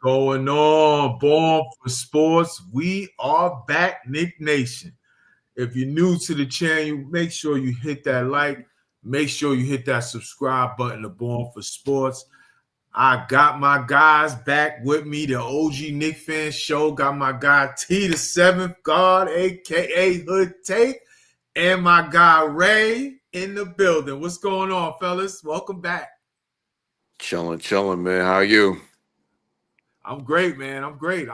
Going on, Born for Sports. We are back, Nick Nation. If you're new to the channel, make sure you hit that like. Make sure you hit that subscribe button to Born for Sports. I got my guys back with me, the OG Nick Fan Show. Got my guy T, the seventh guard, a.k.a. Hood Take, and my guy Ray in the building. What's going on, fellas? Welcome back. Chilling, man. How are you? I'm great, man. I'm great,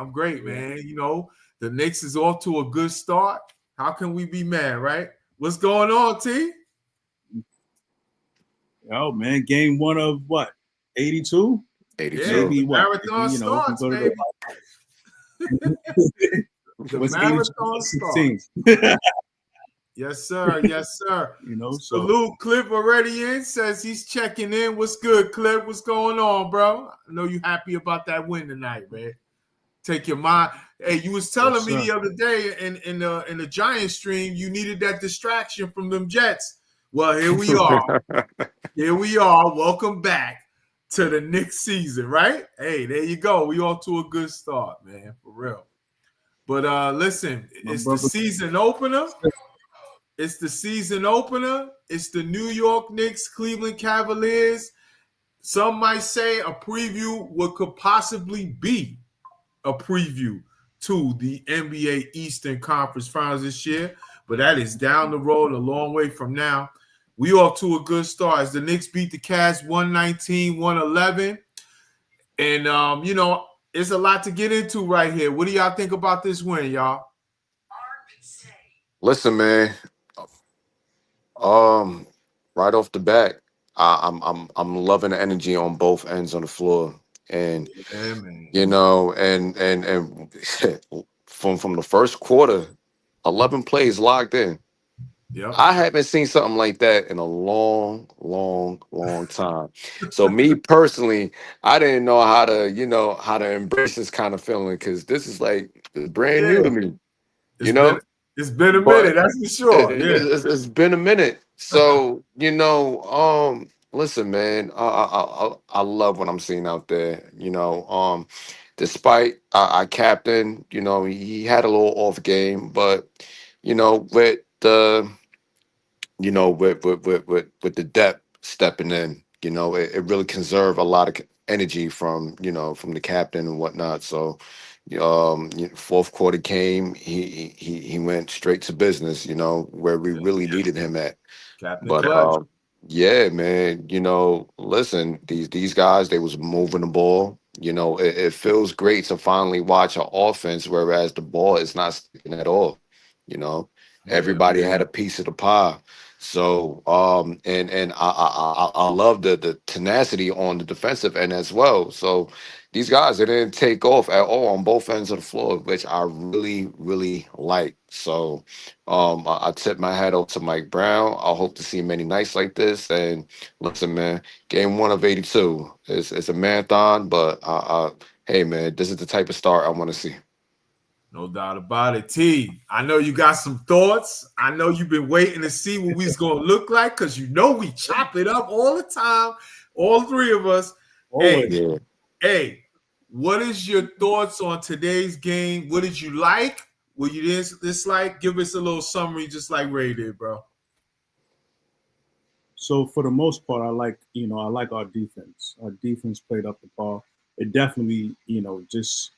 man. You know, the Knicks is off to a good start. How can we be mad, right? What's going on, T? Oh, man. Game one of what? 82? 82. Yeah, Maybe what? marathon starts, baby. The What's marathon 16? starts. Yes, sir. Yes, sir. You know, so Salute, Cliff already in. Says he's checking in. What's good, Cliff? What's going on, bro? I know you happy about that win tonight, man. Take your mind. Hey, you was telling me the other day in the Giant stream you needed that distraction from them Jets. Well, here we are. Here we are. Welcome back to the Knicks season, right? Hey, there you go. We off to a good start, man, for real. But listen, it's the season opener. It's the season opener. It's the New York Knicks, Cleveland Cavaliers. Some might say a preview what could possibly be a preview to the NBA Eastern Conference Finals this year. But that is down the road, a long way from now. We off to a good start as the Knicks beat the Cavs 119-111. And, you know, it's a lot to get into right here. What do y'all think about this win, y'all? Listen, man. Right off the bat, I'm loving the energy on both ends on the floor, and you know, and from the first quarter, 11 plays locked in. Yep. I haven't seen something like that in a long time. So me personally, I didn't know how to embrace this kind of feeling because this is like brand new to me. It's been a minute, that's for sure. It's been a minute. So listen, man, I love what I'm seeing out there. Despite our captain, he had a little off game, but with the with the depth stepping in, it really conserved a lot of energy from the captain and whatnot. So fourth quarter came, he went straight to business, where we really needed him at. Captain But Clutch. yeah, man, listen, these guys, they was moving the ball. It feels great to finally watch an offense, whereas the ball is not sticking at all. Everybody had a piece of the pie. So and I love the tenacity on the defensive end as well. So these guys, they didn't take off at all on both ends of the floor, which I really like. So I tip my hat out to Mike Brown. I hope to see many nights like this. And listen, man, game one of 82. It's a marathon, but hey, man, this is the type of start I want to see. No doubt about it. T, I know you got some thoughts. I know you've been waiting to see what we's going to look like because we chop it up all the time, all three of us. Hey, what is your thoughts on today's game? What did you like? What you dislike? Give us a little summary just like Ray did, bro. So for the most part, I like our defense. Our defense played up the par. It definitely, just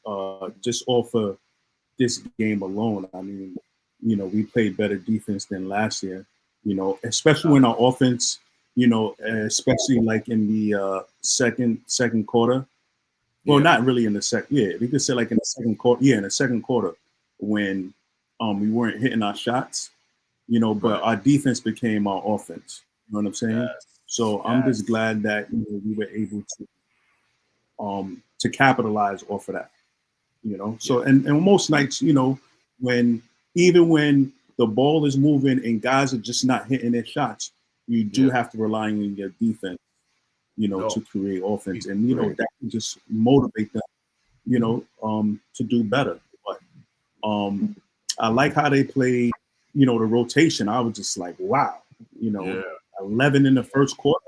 off of this game alone, I mean, we played better defense than last year, especially when our offense, especially like in the second quarter. Well, not really in the second. Yeah, we could say like in the second quarter. Yeah, in the second quarter when we weren't hitting our shots, but our defense became our offense. You know what I'm saying? Yes. So I'm just glad that we were able to capitalize off of that. So and most nights, when the ball is moving and guys are just not hitting their shots, you do have to rely on your defense, to create offense, and that can just motivate them, to do better. But I like how they played, the rotation. I was just like, wow, 11 in the first quarter,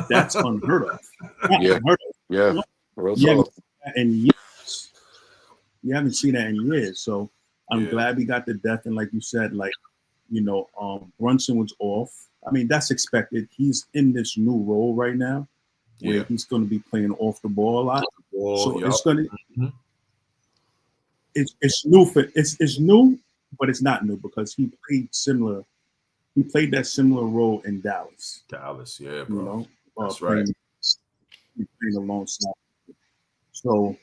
that's unheard of. Yeah. Real talk. And You haven't seen that in years. So I'm glad we got the death. And like you said, like, Brunson was off. I mean, that's expected. He's in this new role right now where he's going to be playing off the ball a lot. It's going to, it's new it's new, but it's not new because he played that similar role in Dallas. Yeah, bro. That's playing, right. Playing alongside. So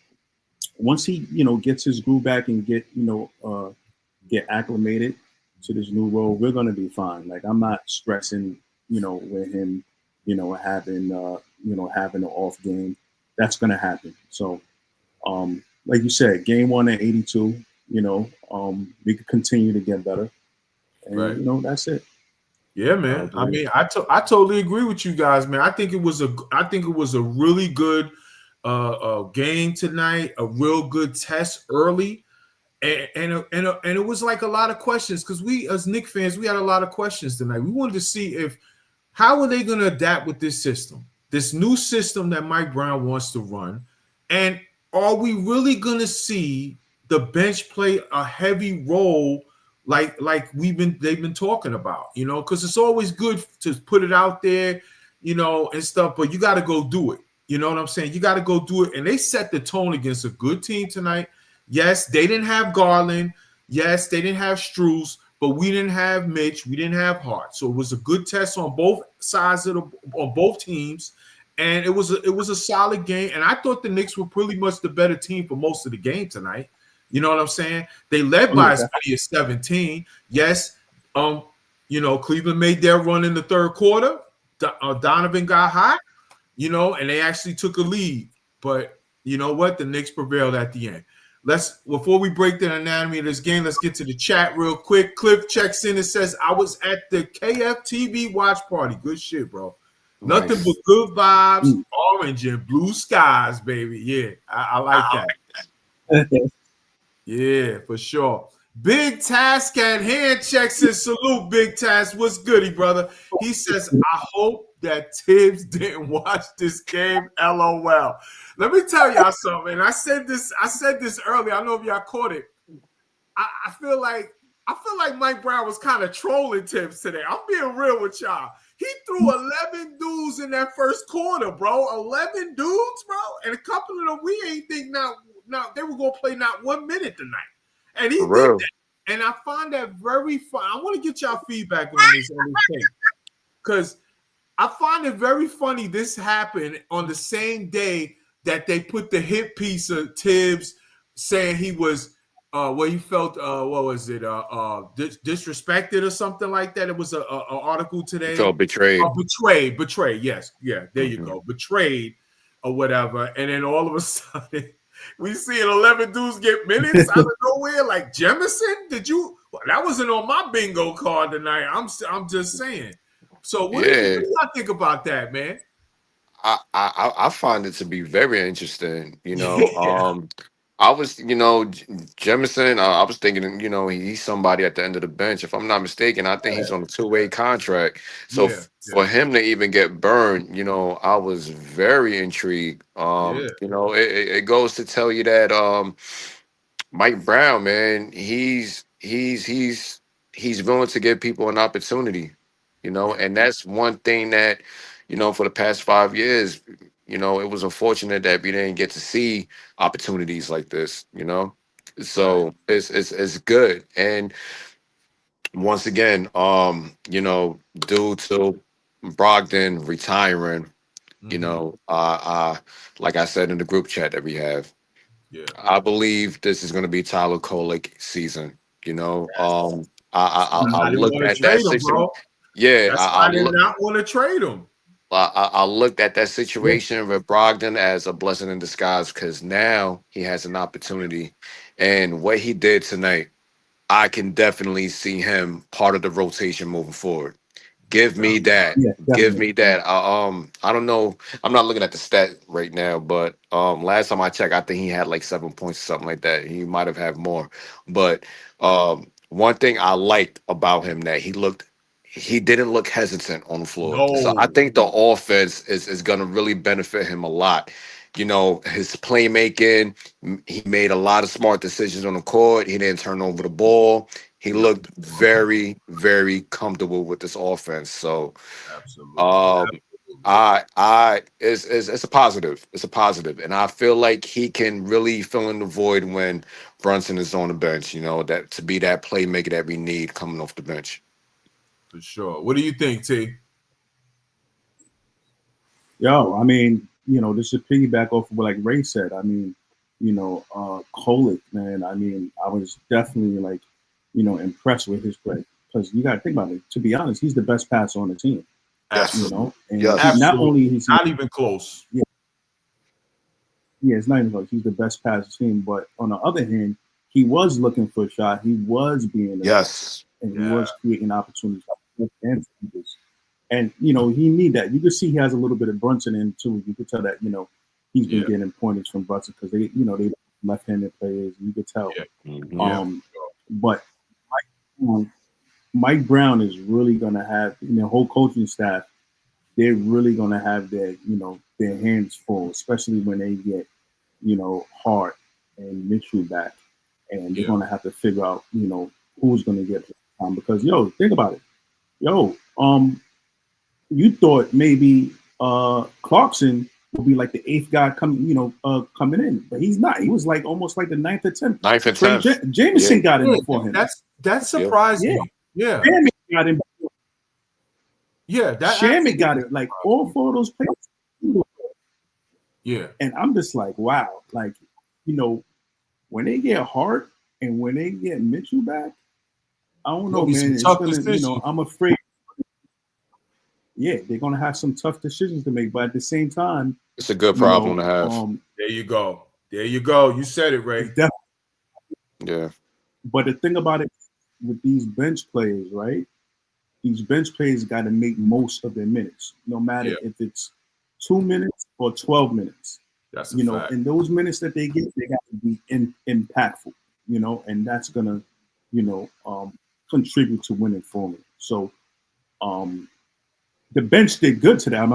once he, gets his groove back and get acclimated to this new role, we're gonna be fine. Like I'm not stressing, with him, having an off game. That's gonna happen. So, like you said, game 1 at 82. We could continue to get better, and that's it. Yeah, man. I mean, I totally agree with you guys, man. I think it was a really good game tonight, a real good test early, and it was like a lot of questions because we as Knicks fans we had a lot of questions tonight. We wanted to see how are they going to adapt with this system, this new system that Mike Brown wants to run, and are we really going to see the bench play a heavy role like they've been talking about, because it's always good to put it out there, and stuff, but you got to go do it. You know what I'm saying? You got to go do it. And they set the tone against a good team tonight. Yes, they didn't have Garland. Yes, they didn't have Strus, but we didn't have Mitch. We didn't have Hart. So it was a good test on both sides on both teams. And it was a solid game. And I thought the Knicks were pretty much the better team for most of the game tonight. You know what I'm saying? They led by as many as 17. Yes, Cleveland made their run in the third quarter. Donovan got hot. And they actually took a lead. But you know what? The Knicks prevailed at the end. Before we break the anatomy of this game, let's get to the chat real quick. Cliff checks in and says, I was at the KFTV watch party. Good shit, bro. Nice. Nothing but good vibes, orange and blue skies, baby. Yeah, I like that. Yeah, for sure. Big Task at hand checks in. Salute, Big Task. What's goody, brother? He says, I hope that Tibbs didn't watch this game. LOL. Let me tell y'all something. I said this earlier. I don't know if y'all caught it. I feel like Mike Brown was kind of trolling Tibbs today. I'm being real with y'all. He threw 11 dudes in that first quarter, bro. 11 dudes, bro. And a couple of them we ain't think now they were gonna play not 1 minute tonight. And he did that. And I find that very fun. I want to get y'all feedback on this thing. Because I find it very funny this happened on the same day that they put the hit piece of Tibbs saying he was he felt what was it disrespected or something like that. It was an article today. He felt betrayed. Betrayed. Yes, yeah, there you go. Betrayed or whatever. And then all of a sudden we see 11 dudes get minutes out of nowhere. Like Jemison, that wasn't on my bingo card tonight. I'm just saying. So what do y'all think about that, man? I find it to be very interesting. I was, Jemison, I was thinking, he's somebody at the end of the bench. If I'm not mistaken, I think he's on a 2-way contract. So for him to even get burned, I was very intrigued. It goes to tell you that Mike Brown, man, he's willing to give people an opportunity, and that's one thing that, for the past 5 years, it was unfortunate that we didn't get to see opportunities like this, So it's good. And once again, due to Brogdon retiring, like I said in the group chat that we have, I believe this is going to be Tyler Kolek season. I looked at that situation. Yeah, I did not want to trade him. I looked at that situation with Brogdon as a blessing in disguise because now he has an opportunity. And what he did tonight, I can definitely see him part of the rotation moving forward. Give me that. Give me that. I don't know. I'm not looking at the stat right now, but last time I checked, I think he had like 7 points or something like that. He might have had more. But one thing I liked about him that he didn't look hesitant on the floor. No. So I think the offense is going to really benefit him a lot. you know, his playmaking. He made a lot of smart decisions on the court. He didn't turn over the ball. He looked very, very comfortable with this offense. So, Absolutely. it's a positive. It's a positive, and I feel like he can really fill in the void when Brunson is on the bench. You know, that to be that playmaker that we need coming off the bench. For sure. What do you think, T? Yo, I mean, you know, this is piggyback off of what like Ray said. I mean, you know, Kolick, man. I mean, I was definitely like, you know, impressed with his play because you got to think about it. To be honest, he's the best passer on the team. Yes. You know, and Yes. not only is he not even close. Yeah, it's not even close. He's the best passer team, but on the other hand, he was looking for a shot. He was being Yes, and he was creating opportunities and you know, he need that. You can see he has a little bit of Brunson in too. You could tell that, you know, he's been getting pointers from Brunson because they, you know, they left-handed players. You could tell. But Mike Brown is really going to have, you know, whole coaching staff. They're really going to have their, you know, their hands full, especially when they get, you know, Hart and Mitchell back, and they're going to have to figure out, you know, who's going to get the time because, yo, think about it, you thought maybe Clarkson would be like the eighth guy coming in, but he's not. He was like almost like the ninth or tenth. Jameson got in before him. That surprised me. Yeah. Shamit got in. Yeah, Shamit got it. Like all four of those players. Yeah. And I'm just like, wow. Like, you know, when they get Hart and when they get Mitchell back, I don't know, man. It's gonna, you know, I'm afraid. Yeah, they're gonna have some tough decisions to make, but at the same time, it's a good problem to have. There you go. There you go. You said it, Ray. Yeah. But the thing about it with these bench players, right? These bench players got to make most of their minutes, no matter if it's 2 minutes or 12 minutes. That's you know, and those minutes that they get, they got to be impactful, you know, and that's gonna, you know, contribute to winning for me. So, the bench did good today. How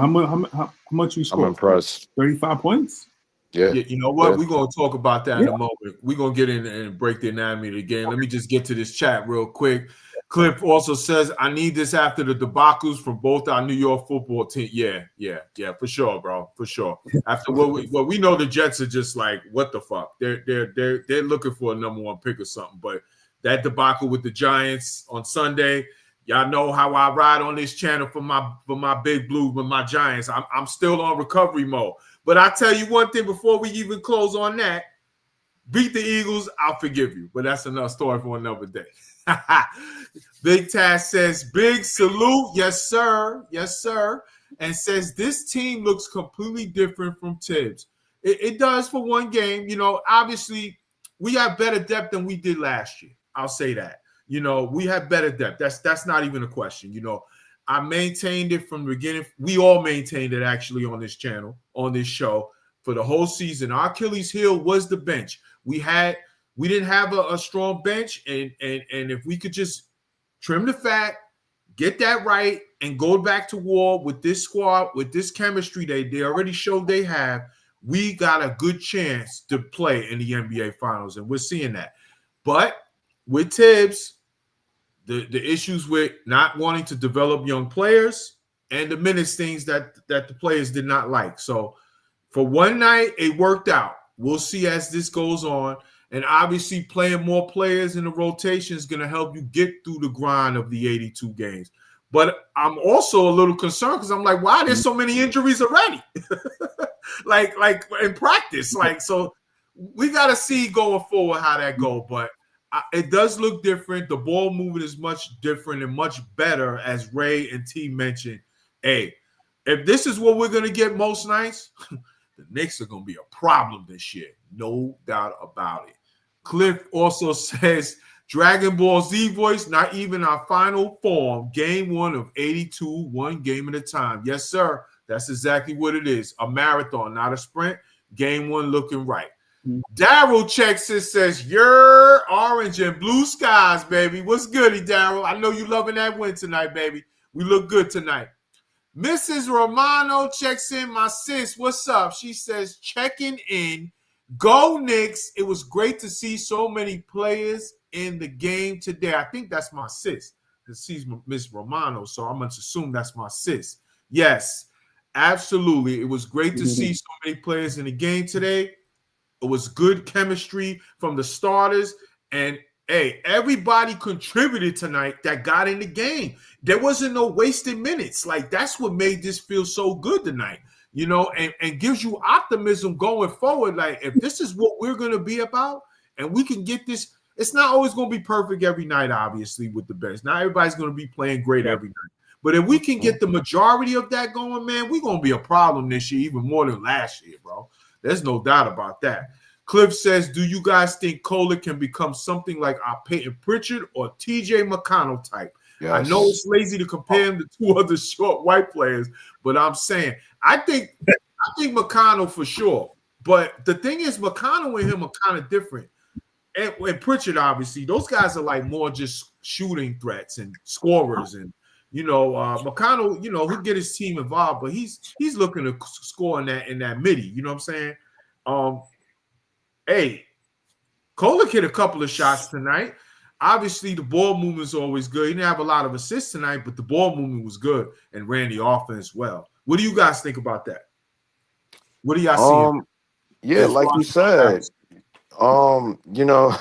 much we scored? I'm impressed. 35 points. Yeah. You know what? We're going to talk about that in a moment. We're going to get in and break the anatomy of the game. Let me just get to this chat real quick. Cliff also says, I need this after the debacles from both our New York football team. Yeah, for sure, bro. For sure. After what we know, the Jets are just like, what the fuck? They're looking for a number one pick or something. But that debacle with the Giants on Sunday, y'all know how I ride on this channel for my big blue with my Giants. I'm still on recovery mode. But I tell you one thing before we even close on that, beat the Eagles, I'll forgive you. But that's another story for another day. Big Taz says, big salute. Yes, sir. Yes, sir. And says, this team looks completely different from Tibbs. It does for one game. You know, obviously, we have better depth than we did last year. I'll say that. You know, we have better depth. That's not even a question. You know, I maintained it from the beginning. We all maintained it actually on this channel, on this show for the whole season. Our Achilles heel was the bench. We didn't have a strong bench, and if we could just trim the fat, get that right, and go back to war with this squad, with this chemistry they already showed they have, we got a good chance to play in the NBA Finals, and we're seeing that. But with Tibbs, the issues with not wanting to develop young players and the minutes things that the players did not like. So for one night, it worked out. We'll see as this goes on. And obviously playing more players in the rotation is going to help you get through the grind of the 82 games. But I'm also a little concerned because I'm like, why there's so many injuries already? like in practice. Like, so we got to see going forward how that go. But it does look different. The ball movement is much different and much better, as Ray and T mentioned. Hey, if this is what we're going to get most nights, the Knicks are going to be a problem this year. No doubt about it. Cliff also says, Dragon Ball Z voice, not even our final form. Game 1 of 82, one game at a time. Yes, sir. That's exactly what it is. A marathon, not a sprint. Game 1 looking right. Daryl checks it, says, you're orange and blue skies, baby. What's goody, Daryl? I know you loving that win tonight, baby. We look good tonight. Mrs. Romano checks in. My sis, what's up? She says, checking in. Go Knicks. It was great to see so many players in the game today. I think that's my sis. She's Miss Romano, so I'm going to assume that's my sis. Yes, absolutely. It was great to see so many players in the game today. It was good chemistry from the starters. And, hey, everybody contributed tonight that got in the game. There wasn't no wasted minutes. Like, that's what made this feel so good tonight, you know, and gives you optimism going forward. Like, if this is what we're going to be about and we can get this, it's not always going to be perfect every night, obviously, with the best. Not everybody's going to be playing great every night. But if we can get the majority of that going, man, we're going to be a problem this year, even more than last year, bro. There's no doubt about that. Cliff says, do you guys think Kohler can become something like our Peyton Pritchard or TJ McConnell type? Yes. I know it's lazy to compare him to two other short white players, but I'm saying I think McConnell for sure. But the thing is, McConnell and him are kind of different. And Pritchard, obviously, those guys are like more just shooting threats and scorers. And, you know, McConnell, you know, he'll get his team involved, but he's looking to score in that midi. You know what I'm saying? Hey, Kohler hit a couple of shots tonight. Obviously, the ball movement is always good. He didn't have a lot of assists tonight, but the ball movement was good and ran the offense well. What do you guys think about that? What do y'all see? Yeah, like you said, you know,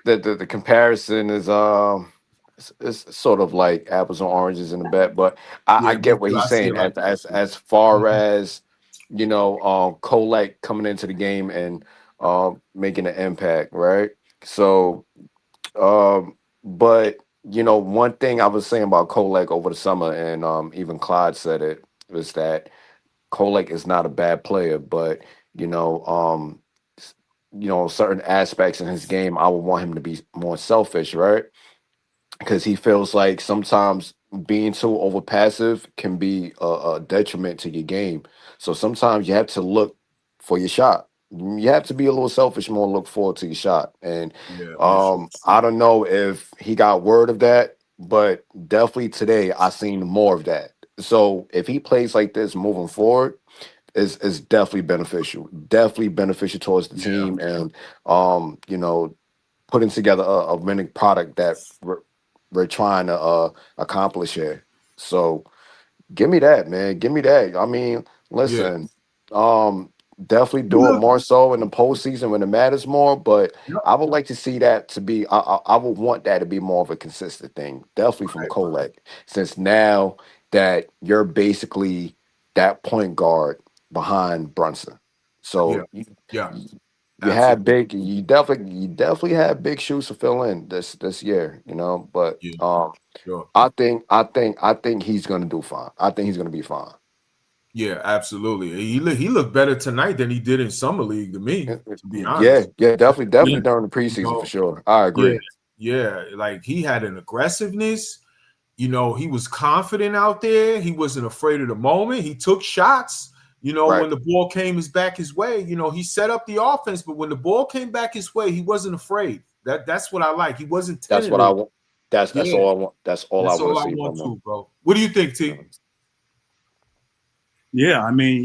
the comparison is it's sort of like apples and oranges in the bet, but I get what he's saying. As far as, you know, Kolek coming into the game and making an impact, right? So, but you know, one thing I was saying about Kolek over the summer, and even Clyde said it, was that Kolek is not a bad player, but you know, certain aspects in his game, I would want him to be more selfish, right? Because he feels like sometimes being too over passive can be a detriment to your game. So sometimes you have to look for your shot. You have to be a little selfish more, look forward to your shot. And I don't know if he got word of that, but definitely today I seen more of that. So if he plays like this moving forward, is definitely beneficial. Definitely beneficial towards the team, and you know, putting together a winning product that we're trying to accomplish here. So give me that, man. Give me that. I mean, listen, definitely do it more so in the postseason when it matters more. But I would like to see that to be. I would want that to be more of a consistent thing. Definitely from Kolek, since now that you're basically that point guard behind Brunson. So you have big. You definitely have big shoes to fill in this year. You know, but I think he's gonna do fine. I think he's gonna be fine. Yeah, absolutely. He looked better tonight than he did in summer league to me. To be honest, definitely during the preseason for sure. I agree. Yeah, like he had an aggressiveness. You know, he was confident out there. He wasn't afraid of the moment. He took shots. You know, when the ball came back his way, you know, he set up the offense. But when the ball came back his way, he wasn't afraid. That's what I like. He wasn't tentative. That's what I want. That's all I want. That's all I want to see from him, bro. What do you think, T? Yeah, I mean,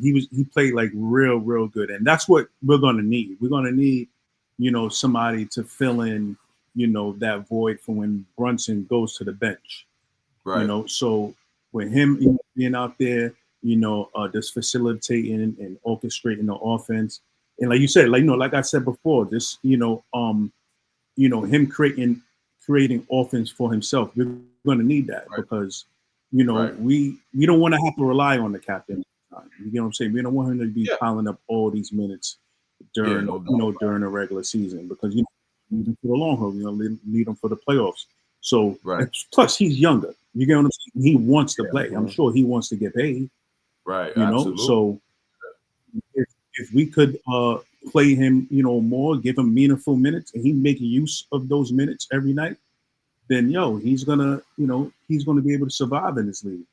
he played like real good, and that's what we're gonna need. We're gonna need, you know, somebody to fill in, you know, that void for when Brunson goes to the bench. Right. You know, so with him being out there, you know, just facilitating and orchestrating the offense, and like you said, like, you know, like I said before, this, him creating offense for himself. We're gonna need that because, you know, we don't want to have to rely on the captain. You know what I'm saying? We don't want him to be piling up all these minutes during during the regular season, because you need him for the long haul. You know, need him for the playoffs. So plus he's younger. You get what I'm saying? He wants to play. I'm sure he wants to get paid. Right. You know, so if we could play him, you know, more, give him meaningful minutes, and he making use of those minutes every night, then he's gonna be able to survive in this league.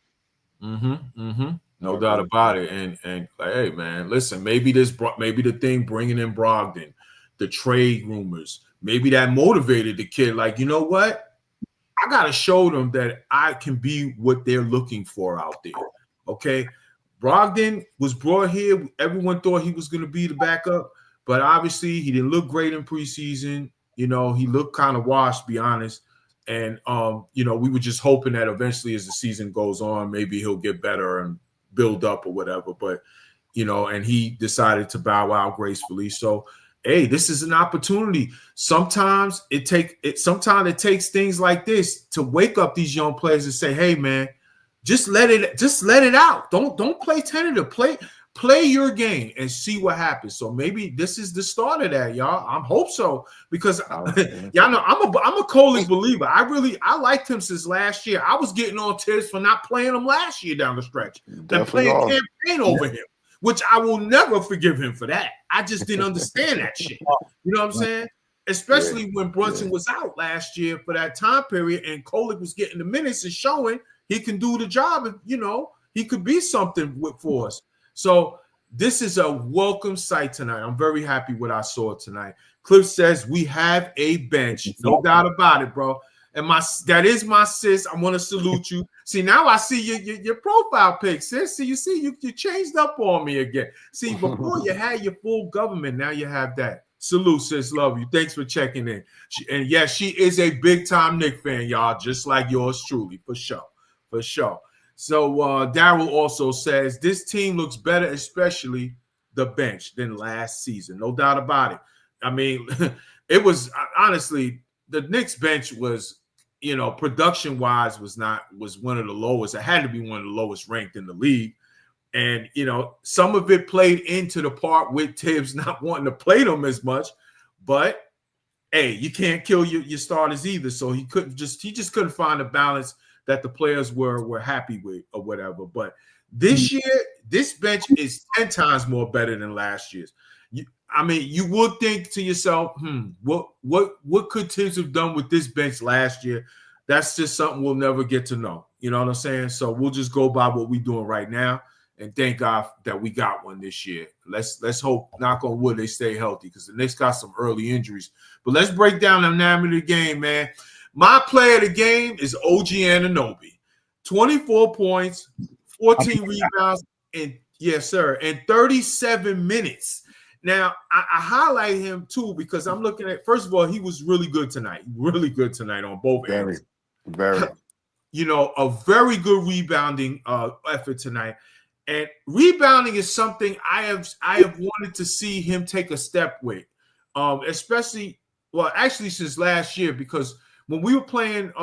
No doubt about it. And like, hey, man, listen, maybe the thing bringing in Brogdon, the trade rumors, maybe that motivated the kid. Like, you know what? I gotta show them that I can be what they're looking for out there. Okay. Brogdon was brought here. Everyone thought he was gonna be the backup, but obviously he didn't look great in preseason. He looked kind of washed, to be honest. And we were just hoping that eventually as the season goes on, maybe he'll get better and build up or whatever. But and he decided to bow out gracefully. So hey, this is an opportunity. Sometimes it takes things like this to wake up these young players and say, hey man, just let it out. Don't play tentative. Play your game and see what happens. So maybe this is the start of that, y'all. I hope so, because y'all know I'm a Kolek believer. I liked him since last year. I was getting on Tibbs for not playing him last year down the stretch and playing campaign over him, which I will never forgive him for that. I just didn't understand that shit. You know what I'm saying? Especially when Brunson was out last year for that time period and Kolek was getting the minutes and showing he can do the job. And, he could be something for us. So this is a welcome sight tonight. I'm very happy what I saw tonight. Cliff says we have a bench. No doubt about it, bro. And that is my sis. I want to salute you. See, now I see your profile pic, sis. You changed up on me again. See, before you had your full government, now you have that. Salute, sis. Love you. Thanks for checking in. And yes, she is a big-time Knicks fan, y'all, just like yours truly, for sure. For sure. So Daryl also says this team looks better, especially the bench, than last season. No doubt about it. I mean, it was honestly the Knicks bench was, production-wise was one of the lowest. It had to be one of the lowest ranked in the league. And, some of it played into the part with Tibbs not wanting to play them as much. But, hey, you can't kill your starters either. So he just couldn't find a balance that the players were happy with or whatever. But this year, this bench is 10 times more better than last year's. You would think to yourself, what could Tibbs have done with this bench last year? That's just something we'll never get to know. You know what I'm saying? So we'll just go by what we're doing right now and thank God that we got one this year. Let's hope, knock on wood, they stay healthy because the Knicks got some early injuries. But let's break down the dynamic of the game, man. My player of the game is OG Anunoby. 24 points, 14 rebounds, and yes, sir, and 37 minutes. Now, I highlight him too because I'm looking at, first of all, he was really good tonight. Really good tonight on both ends. Very. A very good rebounding effort tonight. And rebounding is something I have wanted to see him take a step with, especially since last year, because when we were playing,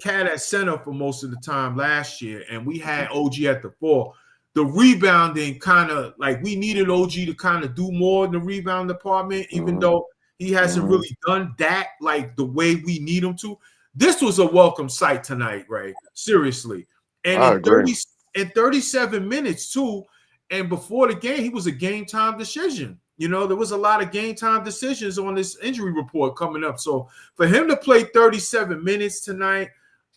Cat at center for most of the time last year, and we had OG at the 4, the rebounding kind of like we needed OG to kind of do more in the rebound department, even though he hasn't really done that like the way we need him to. This was a welcome sight tonight, Ray. Seriously. And in 37 minutes, too, and before the game, he was a game-time decision. There was a lot of game-time decisions on this injury report coming up. So for him to play 37 minutes tonight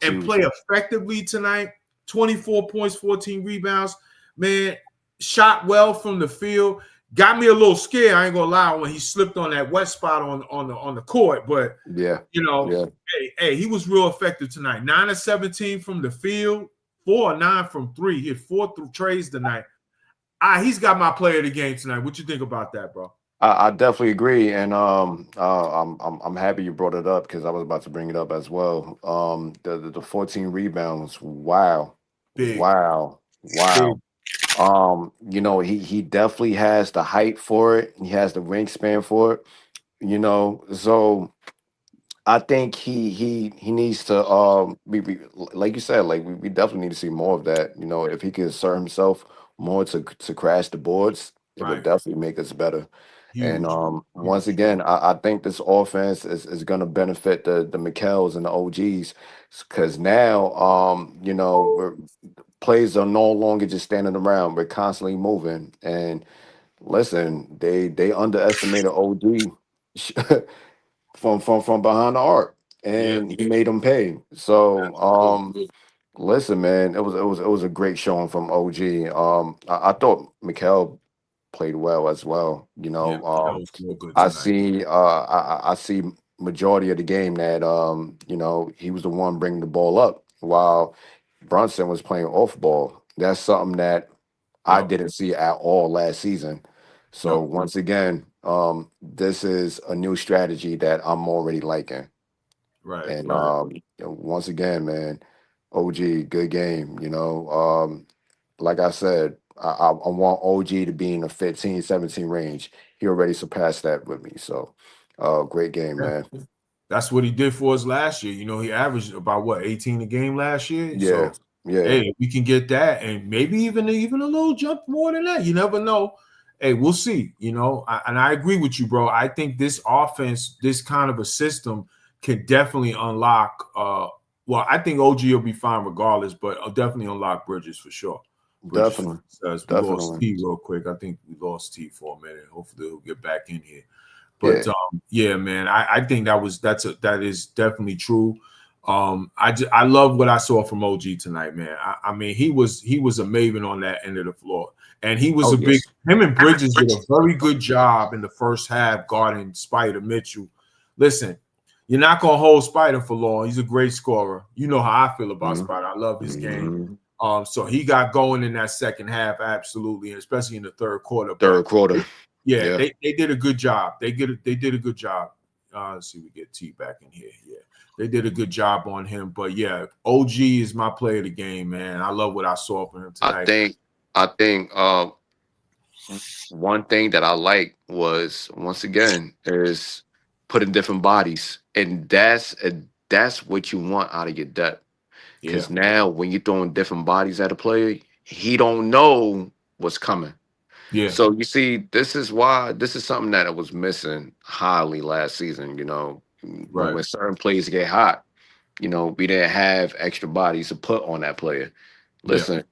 and play effectively tonight, 24 points, 14 rebounds, man, shot well from the field. Got me a little scared, I ain't gonna lie, when he slipped on that wet spot on the court. But hey, he was real effective tonight. 9 of 17 from the field, 4 of 9 from 3. He had 4 trays tonight. He's got my player of the game tonight. What you think about that, bro? I definitely agree, and I'm happy you brought it up because I was about to bring it up as well. The 14 rebounds, wow, big. Wow. Big. He definitely has the height for it. He has the wingspan for it. So I think he needs to like you said, like we definitely need to see more of that. If he can assert himself more to crash the boards, it would definitely make us better. Huge. And once again, I think this offense is going to benefit the McHales and the OGs because now plays are no longer just standing around. We're constantly moving. And listen, they underestimated OG from behind the arc, and he made them pay. So listen, man, it was a great showing from OG. I thought Mikal played well as well. that was real good I tonight. see majority of the game that he was the one bringing the ball up while Brunson was playing off ball. That's something that I Yep. didn't see at all last season. So Yep. once again, this is a new strategy that I'm already liking. Right. And Right. once again, man, OG, good game. Like I said, I want OG to be in the 15, 17 range. He already surpassed that with me. So great game, Yeah. man. That's what he did for us last year. He averaged about 18 a game last year. Yeah, So yeah, hey, if we can get that, and maybe even a little jump more than that. You never know. Hey, we'll see. And I agree with you, bro. I think this offense, this kind of a system, can definitely unlock. Well, I think OG will be fine regardless, but I'll definitely unlock Bridges for sure. Bridges definitely, says we lost definitely. T real quick. I think we lost T for a minute. Hopefully he'll get back in here. Yeah, But yeah, man, I think that is definitely true. I love what I saw from OG tonight, man. I mean, he was a maven on that end of the floor, and he was oh him yes. and Bridges did a very good job in the first half guarding Spider Mitchell. Listen, you're not gonna hold Spider for long. He's a great scorer. You know how I feel about Spider. I love his game. So he got going in that second half, absolutely, and especially in the third quarter. Third quarter. Yeah, Yeah. they did a good job. They did a good job. Let's see, we get T back in here. Yeah, they did a good job on him. But yeah, OG is my player of the game, man. I love what I saw from him tonight. I think one thing that I like was once again is putting different bodies, and that's what you want out of your depth. Yeah, Because now when you're throwing different bodies at a player, he don't know what's coming. yeah, So you see, this is something that was missing highly last season. right. When certain players get hot, we didn't have extra bodies to put on that player. Yeah, Listen,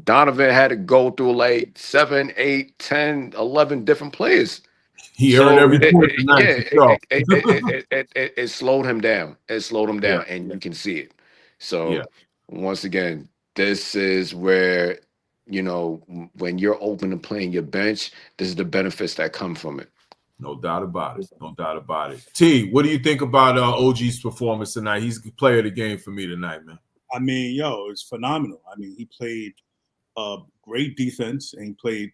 Donovan had to go through like 7, 8, 10, 11 different players. he earned So every point tonight yeah, for sure. it slowed him down. It slowed him Yeah, down, and you can see it. yeah, So once again, this is where when you're open to playing your bench, this is the benefits that come from it. no doubt about it. No doubt about it. T, what do you think about OG's performance tonight? He's the player of the game for me tonight, man. I mean, it's phenomenal. I mean, he played great defense and he played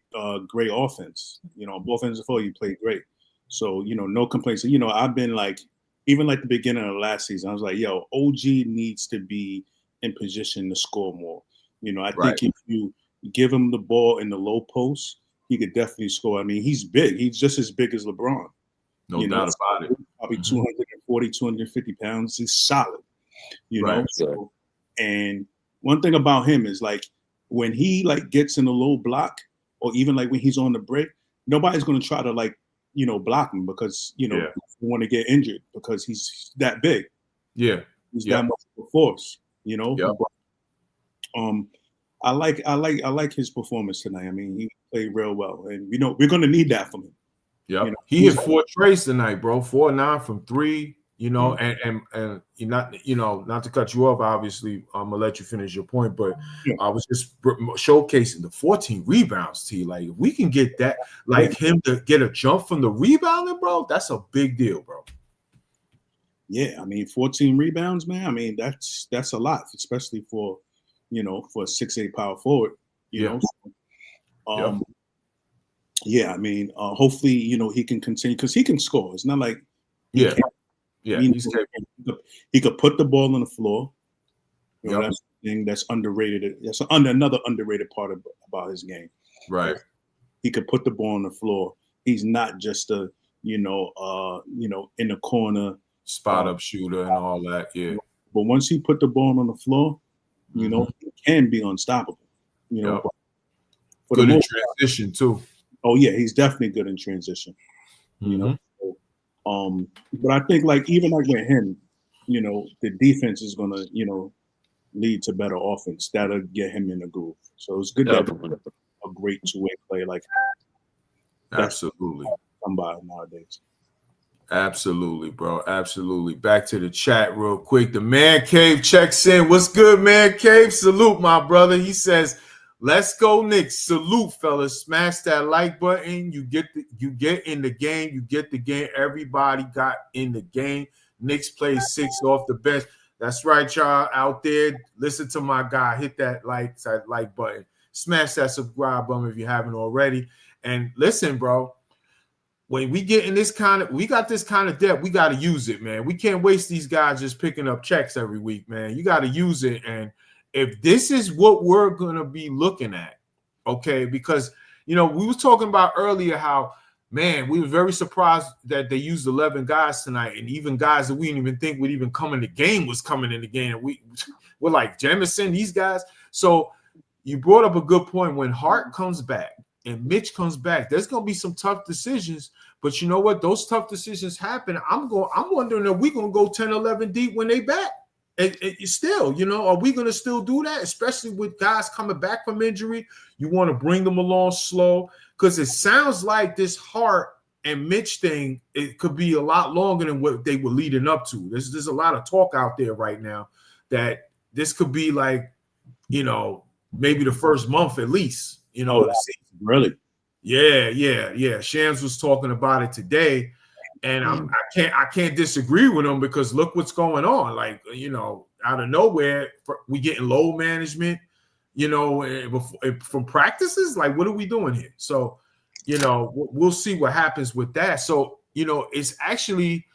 great offense. Both ends of the floor, he played great. So, no complaints. I've been like, even like the beginning of last season, I was like, OG needs to be in position to score more. I think if you give him the ball in the low post, he could definitely score. I mean, he's big. He's just as big as LeBron. No doubt about it. Probably 240, 250 pounds. He's solid, Right. So, and one thing about him is like when he like gets in a low block or even like when he's on the break, nobody's going to try to like, block him because, you want to get injured because he's that big. Yeah. He's that much of a force, Yep. I like his performance tonight. I mean, he played real well, and we're going to need that from him. Yeah, he hit 4 trays tonight, bro. 4-9 from 3. And not to cut you off. Obviously, I'm gonna let you finish your point, but I was just showcasing the 14 rebounds. T, like if we can get that, like him to get a jump from the rebounding, bro, that's a big deal, bro. Yeah, I mean, 14 rebounds, man. I mean, that's a lot, especially for for a 6'8" power forward. You know. Yeah, I mean, hopefully, he can continue because he can score. It's not like he can't. Yeah, he could put the ball on the floor. That's the thing that's underrated. That's another underrated part about his game. Right. He could put the ball on the floor. He's not just a in the corner spot up shooter and all that. Yeah. But once he put the ball on the floor, he can be unstoppable. For good in transition too. Oh yeah, he's definitely good in transition. But I think like even like with him, the defense is gonna, lead to better offense. That'll get him in the groove. So it's good to have a great two-way player like that. Absolutely. Somebody nowadays. Absolutely, bro. Absolutely. Back to the chat real quick. The Man Cave checks in. What's good, Man Cave? Salute, my brother. He says, Let's go Knicks. Salute, fellas. Smash that like button. You get in the game. You get the game. Everybody got in the game. Knicks played 6 off the bench. That's right, y'all out there. Listen to my guy. Hit that like button. Smash that subscribe button if you haven't already. And listen, bro. When we get in we got this kind of depth, we got to use it, man. We can't waste these guys just picking up checks every week, man. You got to use it. And if this is what we're going to be looking at, okay, because, we was talking about earlier how, man, we were very surprised that they used 11 guys tonight, and even guys that we didn't even think would even come in the game was coming in the game. And we're like, Jamison, these guys. So you brought up a good point. When Hart comes back, and Mitch comes back, there's going to be some tough decisions. But you know what? Those tough decisions happen. I'm wondering, are we going to go 10, 11 deep when they back? And still, are we going to still do that? Especially with guys coming back from injury. You want to bring them along slow, because it sounds like this Hart and Mitch thing, it could be a lot longer than what they were leading up to. There's a lot of talk out there right now that this could be like, maybe the first month at least. Really? Yeah. Shams was talking about it today, and I can't disagree with him, because look what's going on. Like, out of nowhere, we getting load management, from practices. Like, what are we doing here? So, we'll see what happens with that. So, it's actually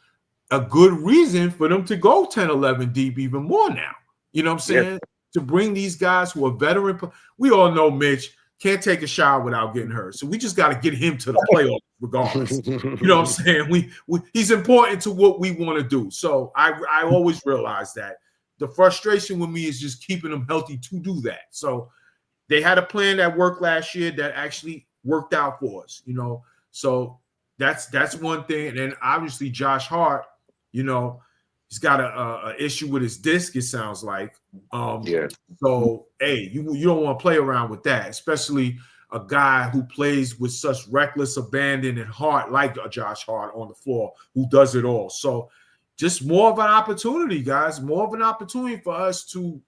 a good reason for them to go 10, 11 deep even more now. You know what I'm saying? Yeah. To bring these guys who are veteran. We all know Mitch can't take a shower without getting hurt. So we just got to get him to the playoffs regardless. You know what I'm saying? He's important to what we want to do. So I always realize that. The frustration with me is just keeping them healthy to do that. So they had a plan that worked last year that actually worked out for us, So that's one thing. And then obviously Josh Hart, he's got a issue with his disc, it sounds like. So, hey, you don't want to play around with that, especially a guy who plays with such reckless abandon and heart like Josh Hart on the floor, who does it all. So just more of an opportunity, guys, more of an opportunity for us to,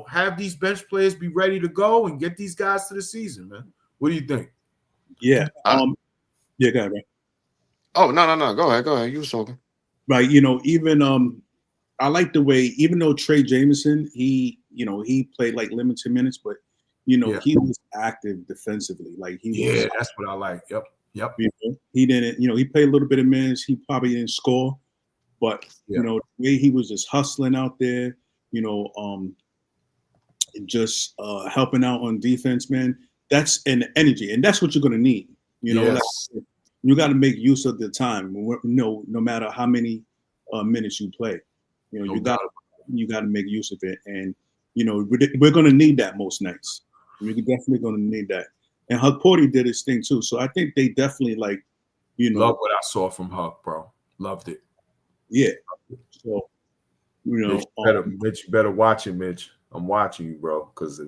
have these bench players be ready to go and get these guys to the season, man. What do you think? Yeah. Yeah, go ahead, man. Oh, no. Go ahead. You were talking. Right. Even I like the way, even though Trey Jameson, he played like limited minutes, but he was active defensively. Like that's what I like. Yep. He didn't, he played a little bit of minutes. He probably didn't score, but the way he was just hustling out there, just helping out on defense, man. That's an energy, and that's what you're gonna need. Yes. Like, you got to make use of the time. No matter how many minutes you play, you got to make use of it. And we're going to need that most nights. We're definitely going to need that. And Huck Porty did his thing too. So I think they definitely love what I saw from Huck, bro. Loved it. Yeah. So Mitch, you better watch it, Mitch. I'm watching you, bro. Because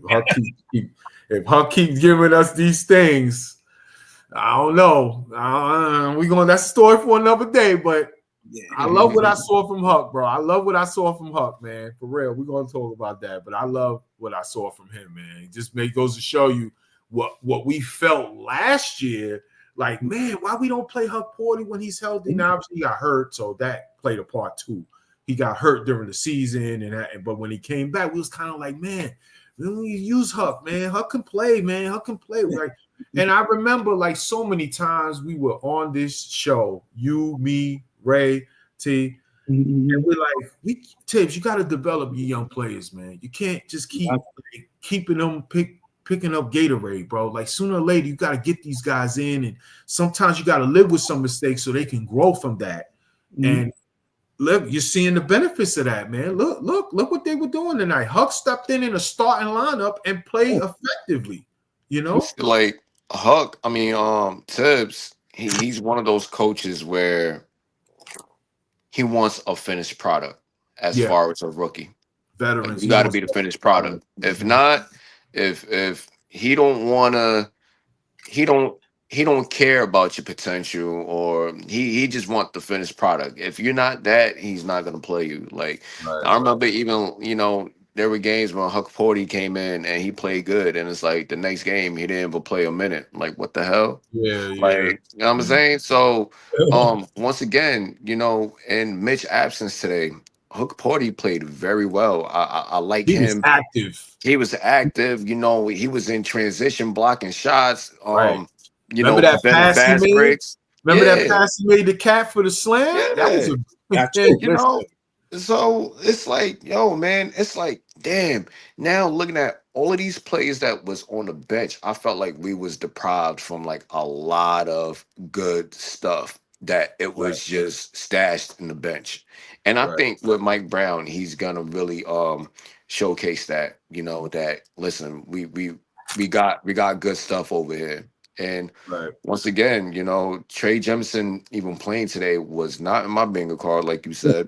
if Huck keeps giving us these things, I don't know. That's a story for another day, but I love what I saw from Huck, bro. I love what I saw from Huck, man. For real. We're going to talk about that, but I love what I saw from him, man. It just goes to show you what we felt last year. Like, man, why we don't play Huck Porty when he's healthy? Now, obviously, he got hurt, so that played a part too. He got hurt during the season, but when he came back, we was kind of like, man, we use Huck, man. Huck can play, man. Huck can play. Like, and I remember, like, so many times we were on this show, you, me, Ray, T, and we're like, Tibbs, you got to develop your young players, man. You can't just keep keeping them picking up Gatorade, bro. Like, sooner or later, you got to get these guys in, and sometimes you got to live with some mistakes so they can grow from that. And look, you're seeing the benefits of that, man. Look what they were doing tonight. Huck stepped in a starting lineup and played effectively. Like Huck, Tibbs, he's one of those coaches where he wants a finished product as far as a rookie. Veterans, like, you got to be the finished product. If not, if he don't wanna, he don't care about your potential, or he just want the finished product. If you're not that, he's not gonna play you. Like, I remember even there were games when Huck Porty came in and he played good, and it's like the next game he didn't even play a minute. I'm like, what the hell? Yeah, Like, yeah. you know what I'm saying? So, once again, in Mitch's absence today, Hook Porty played very well. I like He was him. active. He was active. He was in transition, blocking shots. Right. Remember that Bending pass he fast made? breaks. Remember that Yeah, pass he made the cat for the slam? That was yeah. a That's You true. know, so it's like, yo, man, it's like, damn. Now looking at all of these plays that was on the bench, I felt like we was deprived from like a lot of good stuff that it Right, was just stashed in the bench. And I right, think with Mike Brown, he's gonna really showcase that, that listen, we got good stuff over here. And right. once again, Trey Jemison even playing today was not in my bingo card, like you said.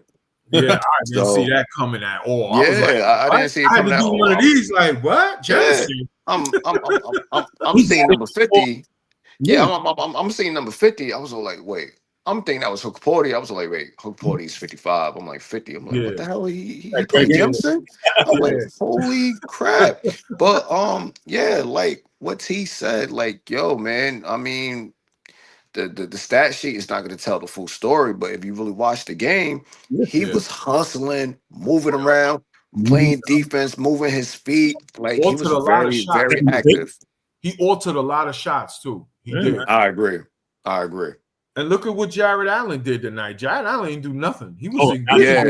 Yeah, I didn't see So that coming at all. I was like, yeah, I what? didn't see it I had to coming out. do one of these. Like, what? Yeah, Jefferson. I'm He's seeing number 50. Yeah, yeah. I'm seeing number 50. I was all like, wait. I'm thinking that was Hook Porty. I was like, wait, Hook Porty's 55. I'm like 50. I'm like, Yeah, what the hell? He Like Greg playing Anderson. Jemison? I'm yeah, like, holy crap. But yeah, like what T said, like, yo, man, I mean, the stat sheet is not going to tell the full story, but if you really watch the game, he yeah. was hustling, moving around, Mhm. playing defense, moving his feet. Like he Altered was a lot of very, shots. very active. He altered a lot of shots too. He Yeah, did. man. I agree. I agree. And look at what Jared Allen did tonight. Jared Allen didn't do nothing. He was Oh, invisible. Yeah,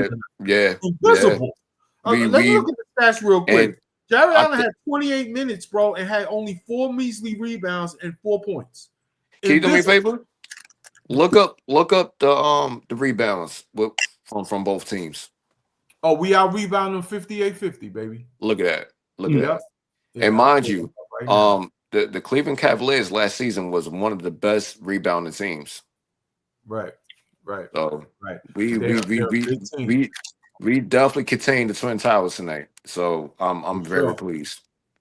yeah, yeah. Invisible. We Let's we look at the stats real quick. and Jared I Allen th- had 28 minutes, bro, and had only 4 measly rebounds and 4 points. can you do me a Invisible. favor? Look up the rebounds from both teams. Oh, we out rebounding 58-50, baby. Look at that. Look at Mm. Yep. that. Yeah, And I'll mind pull it you, up right now. the Cleveland Cavaliers last season was one of the best rebounding teams. Right. So Right. we They're we we a we good team. we we definitely contained the Twin Towers tonight. So I'm For very sure. pleased.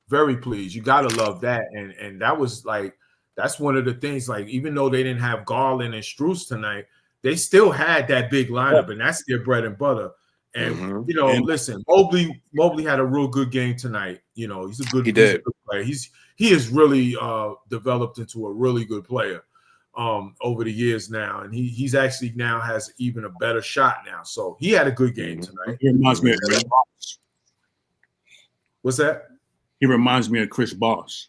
Very pleased. You gotta love that. And that was like, that's one of the things, like, even though they didn't have Garland and Strus tonight, they still had that big lineup, and that's their bread and butter. And Mhm. And listen, Mobley had a real good game tonight. He's a good did. player. He has really developed into a really good player over the years now, and he's actually now has even a better shot now. So he had a good game Mhm. tonight. he reminds me of Chris Bosh. What's that? He reminds me of Chris Bosh.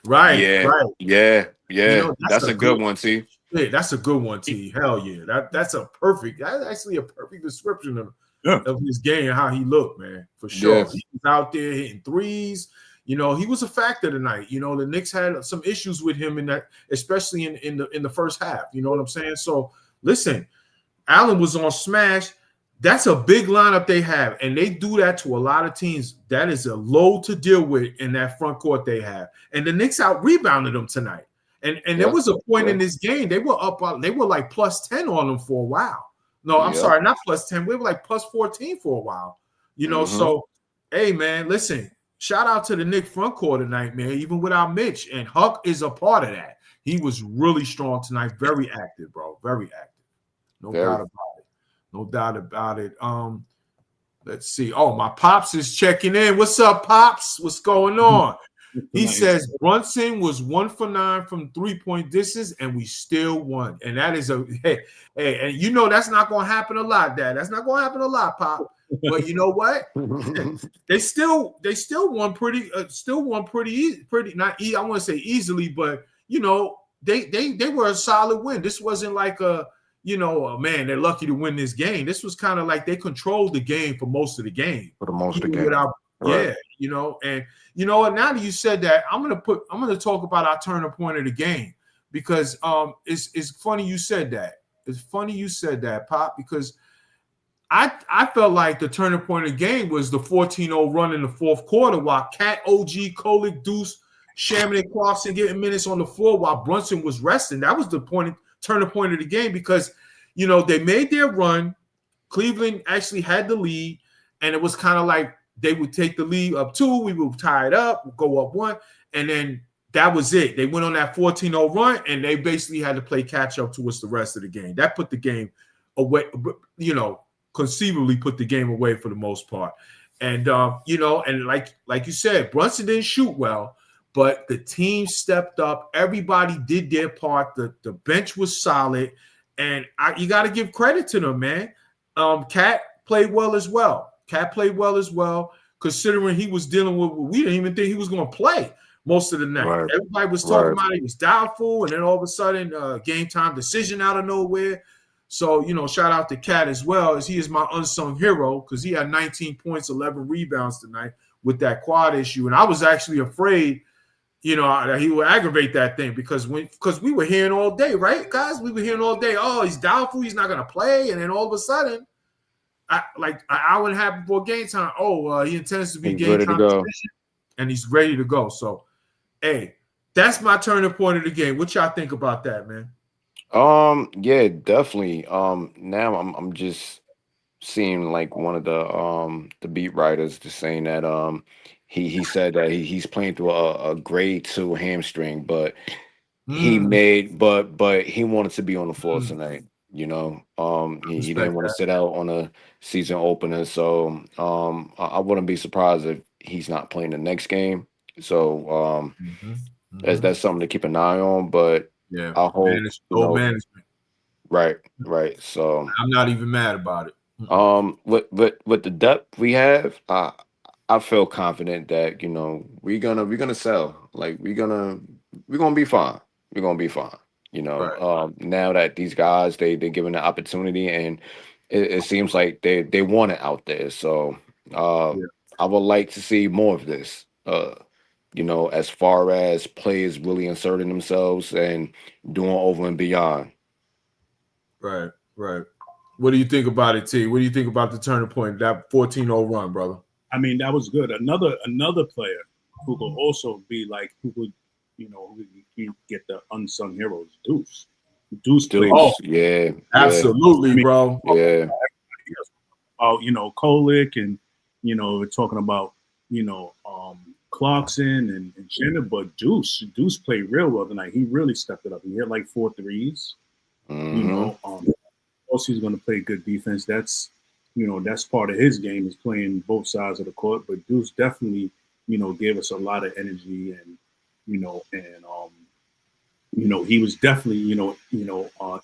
Right, Yeah, right. yeah. That's That's a a good one, T. Yeah, that's a good one, T. Hell yeah. That's actually a perfect description of his game and how he looked, man. For sure. Yeah. He was out there hitting threes. He was a factor tonight. The Knicks had some issues with him in that, especially in the first half. You know what I'm saying? So listen, Allen was on smash. That's a big lineup they have, and they do that to a lot of teams. That is a load to deal with in that front court they have. And the Knicks out rebounded them tonight. And there was a point in this game they were up. They were like plus 10 on them for a while. No, I'm sorry, not plus 10. We were like plus 14 for a while. So hey man, listen. Shout out to the Knicks front court tonight, man. Even without Mitch, and Huck is a part of that. He was really strong tonight. Very active, bro. Very active. No doubt about it. No doubt about it. Let's see. Oh, my pops is checking in. What's up, pops? What's going on? He says Brunson was 1 for 9 from 3-point distance, and we still won. And that is hey, and that's not going to happen a lot, Dad. That's not going to happen a lot, Pop. But you know what? they still won pretty not I want to say easily, but they were a solid win. This wasn't like man, they're lucky to win this game. This was kind of like they controlled the game for most of the game. For the most of the game. Yeah, and you know what? Now that you said that, I'm gonna talk about our turning point of the game, because it's funny you said that. It's funny you said that, Pop, because I felt like the turning point of the game was the 14-0 run in the fourth quarter while Cat, OG, Kolick, Deuce, Shaman, and Clarkson getting minutes on the floor while Brunson was resting. That was the turning point of the game, because they made their run. Cleveland actually had the lead, and it was kind of like they would take the lead up 2, we would tie it up, go up 1, and then that was it. They went on that 14-0 run, and they basically had to play catch up to us the rest of the game. That put the game away, conceivably put the game away for the most part. And and like you said, Brunson didn't shoot well, but the team stepped up. Everybody did their part. The bench was solid, and you got to give credit to them, man. Cat played well as well. Considering he was dealing with, we didn't even think he was going to play most of the night. Right. Everybody was talking Right. about he was doubtful, and then all of a sudden, game time decision out of nowhere. So, shout out to Cat as well, as he is my unsung hero because he had 19 points, 11 rebounds tonight with that quad issue. And I was actually afraid, that he would aggravate that thing because we were hearing all day, right, guys? We were hearing all day, oh, he's doubtful, he's not going to play. And then all of a sudden, like an hour and a half before game time, he intends to be game time decision, and he's ready to go. So, hey, that's my turning point of the game. What y'all think about that, man? Yeah, definitely. Now I'm just seeing like one of the beat writers just saying that he said that he's playing through a grade 2 hamstring, but he wanted to be on the floor tonight. He didn't want to sit out on a season opener, so I wouldn't be surprised if he's not playing the next game. So that's something to keep an eye on. But yeah, I hope management. Right. So I'm not even mad about it. With the depth we have, I feel confident that we're gonna sell. Like we're gonna be fine. We're gonna be fine. Now that these guys they're given the opportunity, and it seems like they want it out there. So I would like to see more of this. As far as players really inserting themselves and doing over and beyond. Right. What do you think about it, T? What do you think about the turning point, that 14-0 run, brother? I mean, that was good. Another player who could also be like, who could get the unsung heroes, Deuce. Played. Oh, yeah. Absolutely, bro. Yeah. Kolick and, we're talking about, Clarkson and Jenner, but Deuce played real well tonight. He really stepped it up. He hit like 4 threes. Also, he's going to play good defense. That's part of his game, is playing both sides of the court. But Deuce definitely, gave us a lot of energy, and he was definitely,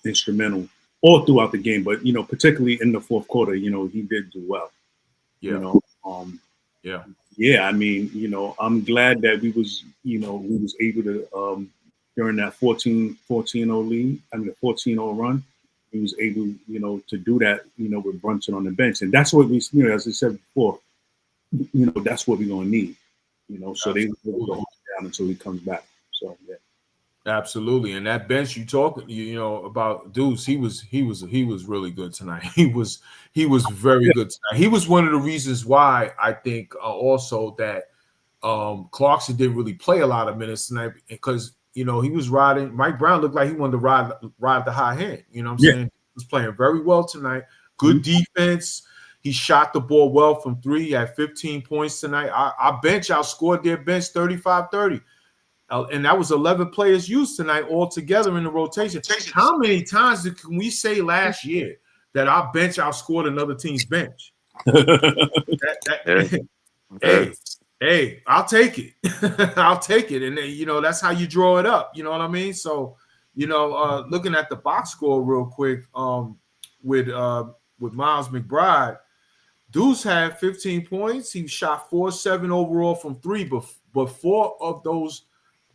instrumental all throughout the game. But particularly in the fourth quarter, he did do well. Yeah. I mean, I'm glad that we was able to during that 14-0 lead. I mean, the 14-0 run. He was able, to do that, with Brunson on the bench. And that's what we, as I said before, that's what we're going to need, so they will hold it down until he comes back. So, yeah. Absolutely. And that bench you talk, about Deuce, he was really good tonight. He was very good tonight. He was one of the reasons why I think also that Clarkson didn't really play a lot of minutes tonight because, he was riding. Mike Brown looked like he wanted to ride the high hand. You know what I'm saying? He was playing very well tonight. Good defense. He shot the ball well from 3. He had 15 points tonight. Our bench outscored their bench 35-30. And that was 11 players used tonight all together in the rotation. How many times can we say last year that our bench outscored another team's bench? Hey, I'll take it. I'll take it. And then, that's how you draw it up. You know what I mean? So, looking at the box score real quick, with Miles McBride, Deuce had 15 points. He shot 4-7 overall from 3, but 4 of those,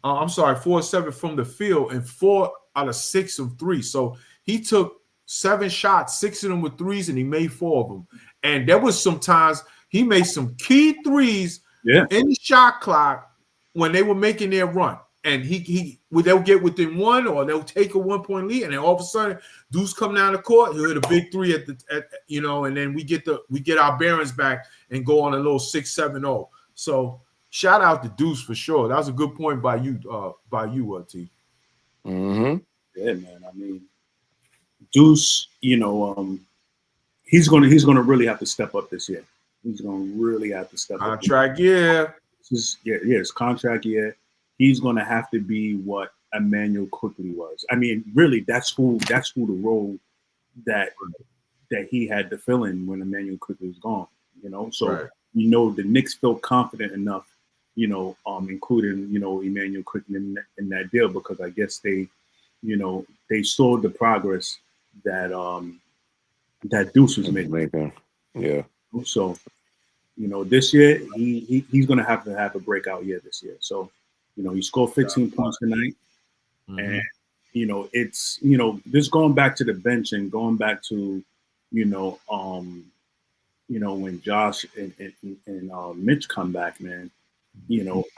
4-7 from the field and 4 out of 6 from 3. So he took 7 shots, 6 of them with 3s, and he made 4 of them. And there was some times he made some key 3s in the shot clock when they were making their run. And they'll get within 1 or they'll take a 1-point lead, and then all of a sudden Deuce come down the court, he'll hit a big 3 and then we get our bearings back and go on a little 6-7-0. So shout out to Deuce for sure. That was a good point by you, T. Mm-hmm. Yeah, man. I mean, Deuce, he's gonna really have to step up this year. He's gonna really have to step up. Contract year. It's contract year. He's gonna have to be what Emmanuel Quickly was. I mean, really, that's who the role that he had to fill in when Emmanuel Quickly was gone. So the Knicks felt confident enough, including, Emmanuel Quickly in that deal, because I guess they saw the progress that that Deuce was making. Yeah. So, this year he's going to have a breakout year this year. So, he scored 15 points tonight, and it's just going back to the bench and going back to when Josh and Mitch come back, man.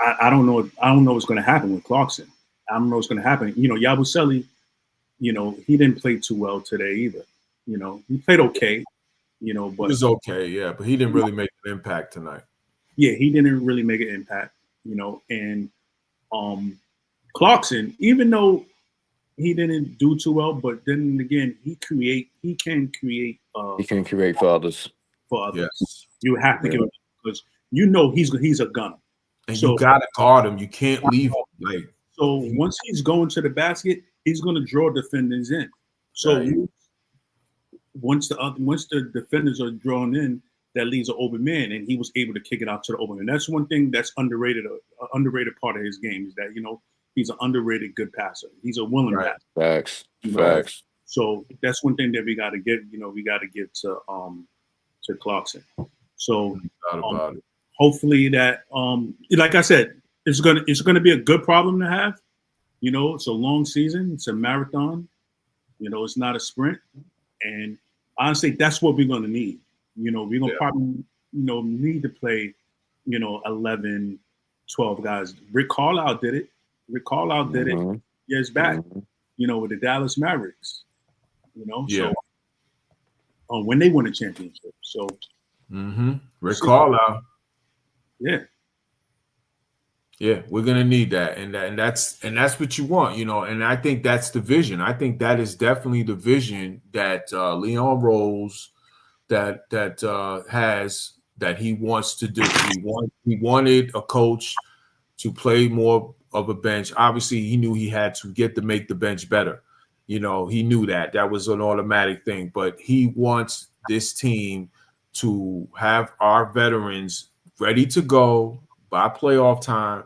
I don't know. I don't know what's going to happen with Clarkson. I don't know what's going to happen. Yabusele, he didn't play too well today either. He played okay. But it was okay, yeah, but he didn't really make an impact tonight. Yeah, he didn't really make an impact. And Clarkson, even though he didn't do too well, but then again, he can create for others. Yes. You have to give him, because he's a gunner. And so, you gotta guard him. You can't leave him. So once he's going to the basket, he's gonna draw defenders in. So once the defenders are drawn in, that leaves an open man, and he was able to kick it out to the open man. That's one thing that's underrated. An underrated part of his game is that he's an underrated good passer. He's a willing passer. Facts. So that's one thing that we got to get. We got to get to Clarkson. So hopefully that like I said, it's gonna be a good problem to have. It's a long season. It's a marathon. It's not a sprint. And honestly, that's what we're going to need. We're going to probably, need to play, 11, 12 guys. Rick Carlisle did it. Did it years back, with the Dallas Mavericks, so when they won a championship. So Rick Carlisle. Yeah. Yeah, we're gonna need that, and that's what you want, and I think that's the vision. I think that is definitely the vision that Leon Rose has, that he wants to do. He wanted a coach to play more of a bench. Obviously, he knew he had to make the bench better. He knew that was an automatic thing, but he wants this team to have our veterans ready to go by playoff time,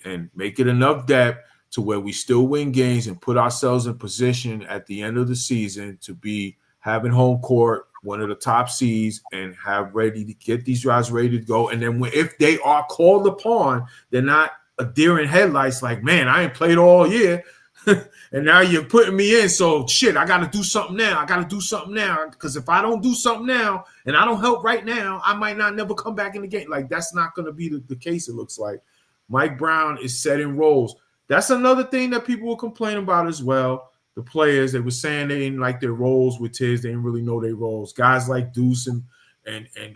and make it enough depth to where we still win games and put ourselves in position at the end of the season to be having home court, one of the top seeds, and have ready to get these guys ready to go. And then if they are called upon, they're not a deer in headlights like, man, I ain't played all year. And now you're putting me in. So shit, I got to do something now. Because if I don't do something now and I don't help right now, I might not never come back in the game. Like, that's not going to be the case, it looks like. Mike Brown is setting roles. That's another thing that people will complain about as well. The players, they were saying they didn't like their roles with Tiz. They didn't really know their roles. Guys like Deuce and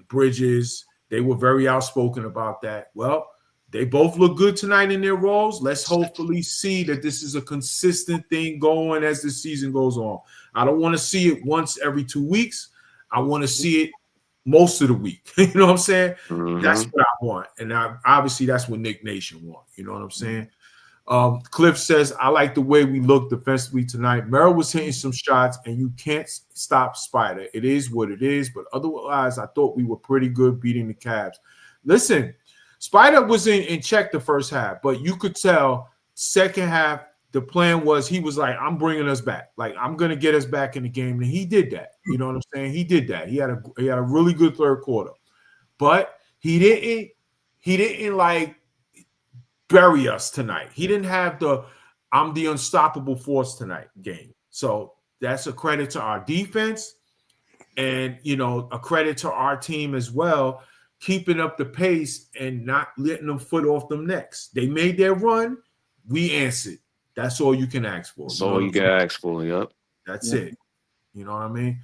Bridges, they were very outspoken about that. Well, they both look good tonight in their roles. Let's hopefully see that this is a consistent thing going as the season goes on. I don't want to see it once every 2 weeks. I want to see it most of the week. You know what I'm saying? That's what I want. And obviously that's what Knick Nation wants. You know what I'm saying? Cliff says, I like the way we look defensively tonight. Merrill was hitting some shots, and you can't stop Spider. It is what it is. But otherwise, I thought we were pretty good beating the Cavs. Listen, Spider was in check the first half, but you could tell second half, the plan was he was like, I'm bringing us back. Like, I'm going to get us back in the game. And he did that. You know what I'm saying? He did that. He had a really good third quarter. But he didn't like bury us tonight. He didn't have I'm the unstoppable force tonight game. So that's a credit to our defense and, a credit to our team as well, keeping up the pace and not letting them foot off them necks. They made their run. We answered. That's all you can ask for. That's all you can ask for, yep. That's it. You know what I mean?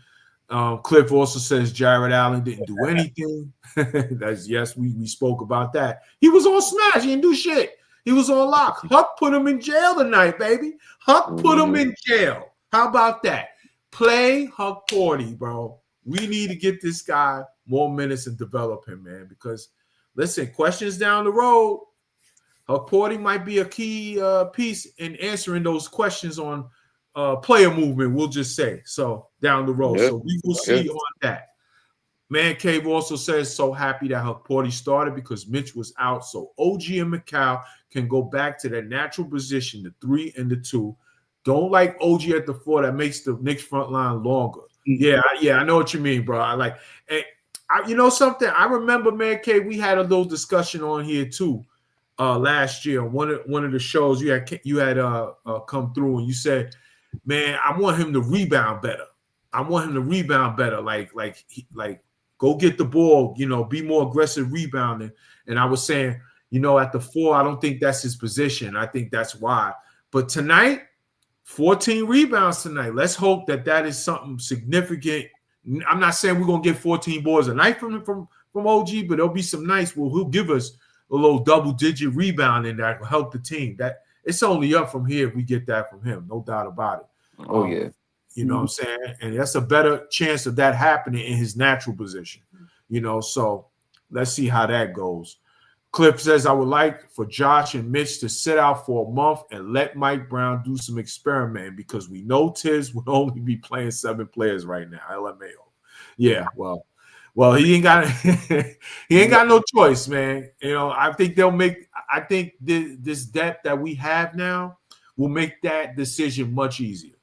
Cliff also says Jared Allen didn't do anything. That's yes, we spoke about that. He was on smash. He didn't do shit. He was on lock. Huck put him in jail tonight, baby. Huck put him in jail. How about that? Play Huck Porty, bro. We need to get this guy more minutes and develop him, man. Because, listen, questions down the road, Huck Porty might be a key piece in answering those questions on player movement, we'll just say. So, down the road. Yep. So, we will see on that. Man Cave also says so happy that her party started because Mitch was out, so OG and McCall can go back to their natural position, the 3 and the 2. Don't like OG at the 4. That makes the Knicks front line longer. Yeah, I know what you mean, bro. I like, and you know something. I remember, Man Cave, we had a little discussion on here too last year on one of the shows. You had come through and you said, man, I want him to rebound better. Like go get the ball, be more aggressive rebounding. And I was saying, at the 4, I don't think that's his position. I think that's why. But tonight, 14 rebounds tonight. Let's hope that is something significant. I'm not saying we're gonna get 14 boards a night from OG, but there'll be some nights where he'll give us a little double-digit rebounding that will help the team. That it's only up from here if we get that from him, no doubt about it. Oh yeah. You know what I'm saying? And that's a better chance of that happening in his natural position. So let's see how that goes. Cliff says, I would like for Josh and Mitch to sit out for a month and let Mike Brown do some experimenting because we know Tiz would only be playing 7 players right now. LMAO. Yeah, well, he ain't got no choice, man. I think this depth that we have now will make that decision much easier.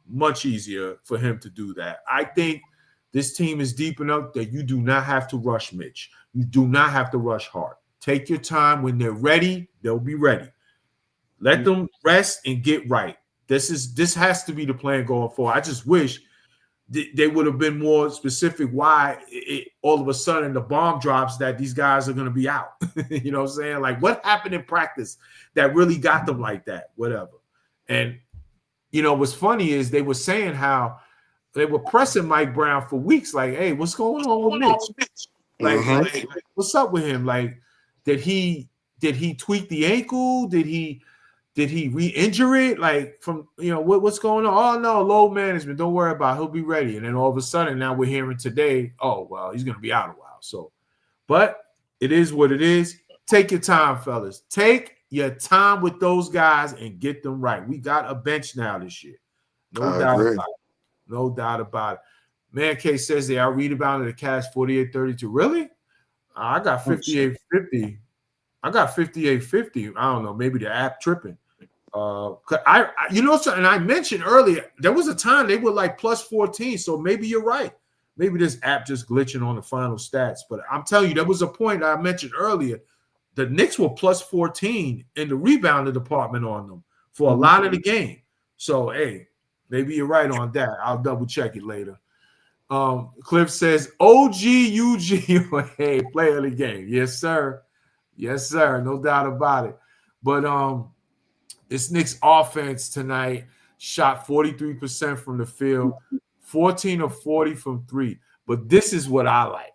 Much easier for him to do that. I think this team is deep enough that you do not have to rush Mitch. You do not have to rush Hart. Take your time. When they're ready, they'll be ready. Let them rest and get right. This has to be the plan going forward. I just wish they would have been more specific why all of a sudden the bomb drops that these guys are going to be out. You know what I'm saying? Like, what happened in practice that really got them like that? Whatever. And what's funny is they were saying how they were pressing Mike Brown for weeks. Like, hey, what's going on with Mitch? Like, what's up with him? Like, did he tweak the ankle? Did he re-injure it? Like, from what's going on? Oh no, load management. Don't worry about it. He'll be ready. And then all of a sudden, now we're hearing today, oh well, he's gonna be out a while. So, but it is what it is. Take your time, fellas. Take your time with those guys and get them right. We got a bench now this year. No doubt about it. Man K says they out rebounded the Cavs 48-32. Really? I got 58-50. I got 58-50. I don't know. Maybe the app tripping. And I mentioned earlier, there was a time they were like plus 14. So maybe you're right. Maybe this app just glitching on the final stats. But I'm telling you, there was a point I mentioned earlier. The Knicks were plus 14 in the rebounding department on them for a lot of the game. So, hey, maybe you're right on that. I'll double check it later. Cliff says, OG UG, hey, player of the game. Yes, sir. Yes, sir. No doubt about it. But this Knicks offense tonight shot 43% from the field, 14 of 40 from 3. But this is what I like.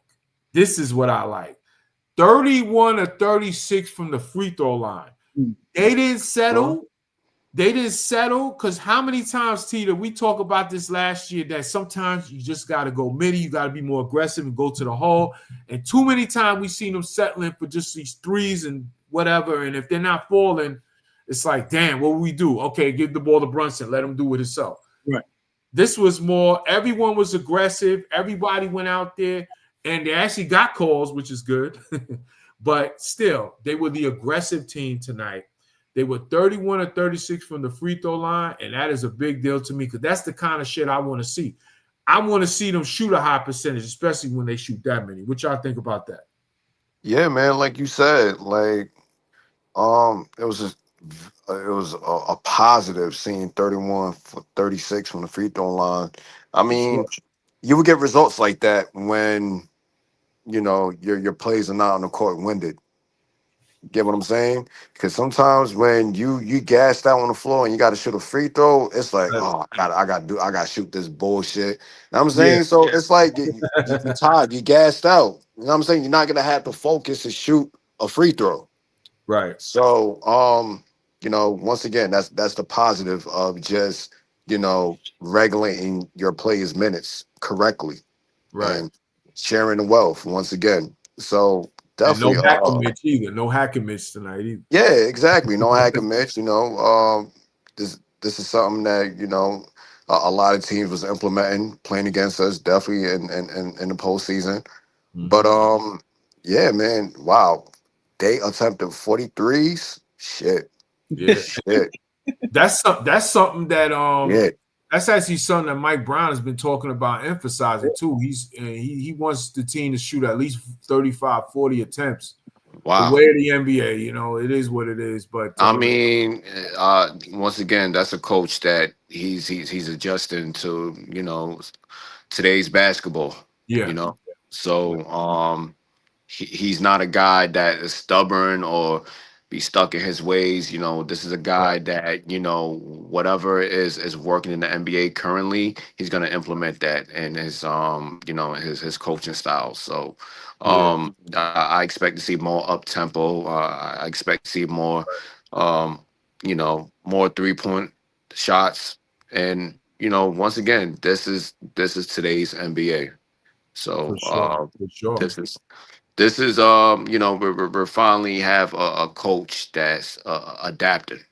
31 or 36 from the free throw line. They didn't settle. Because how many times, Tita, we talk about this last year that sometimes you just got to go midi. You got to be more aggressive and go to the hole. And too many times we've seen them settling for just these threes and whatever. And if they're not falling, it's like, damn, what will we do? Okay, give the ball to Brunson. Let him do it himself. Right. This was more, everyone was aggressive. Everybody went out there. And they actually got calls, which is good. But still, they were the aggressive team tonight. They were 31 or 36 from the free throw line, and that is a big deal to me because that's the kind of shit I want to see. I want to see them shoot a high percentage, especially when they shoot that many. What y'all think about that? Yeah, man, like you said, like it was a positive seeing 31 for 36 from the free throw line. I mean, you would get results like that when your plays are not on the court winded. Get what I'm saying? Because sometimes when you gassed out on the floor and you got to shoot a free throw, it's like, oh, I got to shoot this bullshit. You know what I'm saying? Yeah. So it's like you're tired, you gassed out. You know what I'm saying? You're not gonna have to focus to shoot a free throw. Right. So once again, that's the positive of just regulating your players' minutes correctly. Right. And sharing the wealth once again. So definitely. And no hacking Mitch either. No hacking Mitch tonight either. Yeah, exactly. No hacking Mitch. This is something that a lot of teams was implementing, playing against us, definitely in the postseason. But yeah, man, wow, they attempted 43s. Shit, Yeah. shit, That's something that yeah, that's actually something that Mike Brown has been talking about, emphasizing too. He wants the team to shoot at least 35, 40 attempts. The wow. way of the NBA, it is what it is. But I mean, once again, that's a coach that he's adjusting to, today's basketball, yeah, you know. So he's not a guy that is stubborn or be stuck in his ways. This is a right, guy that, whatever is working in the NBA currently, he's gonna implement that in his his coaching style. So yeah, I expect to see more up tempo. I expect to see more um, more 3-point shots. And once again, this is today's NBA. for So sure, for sure. this is we're finally have a coach that's adapting,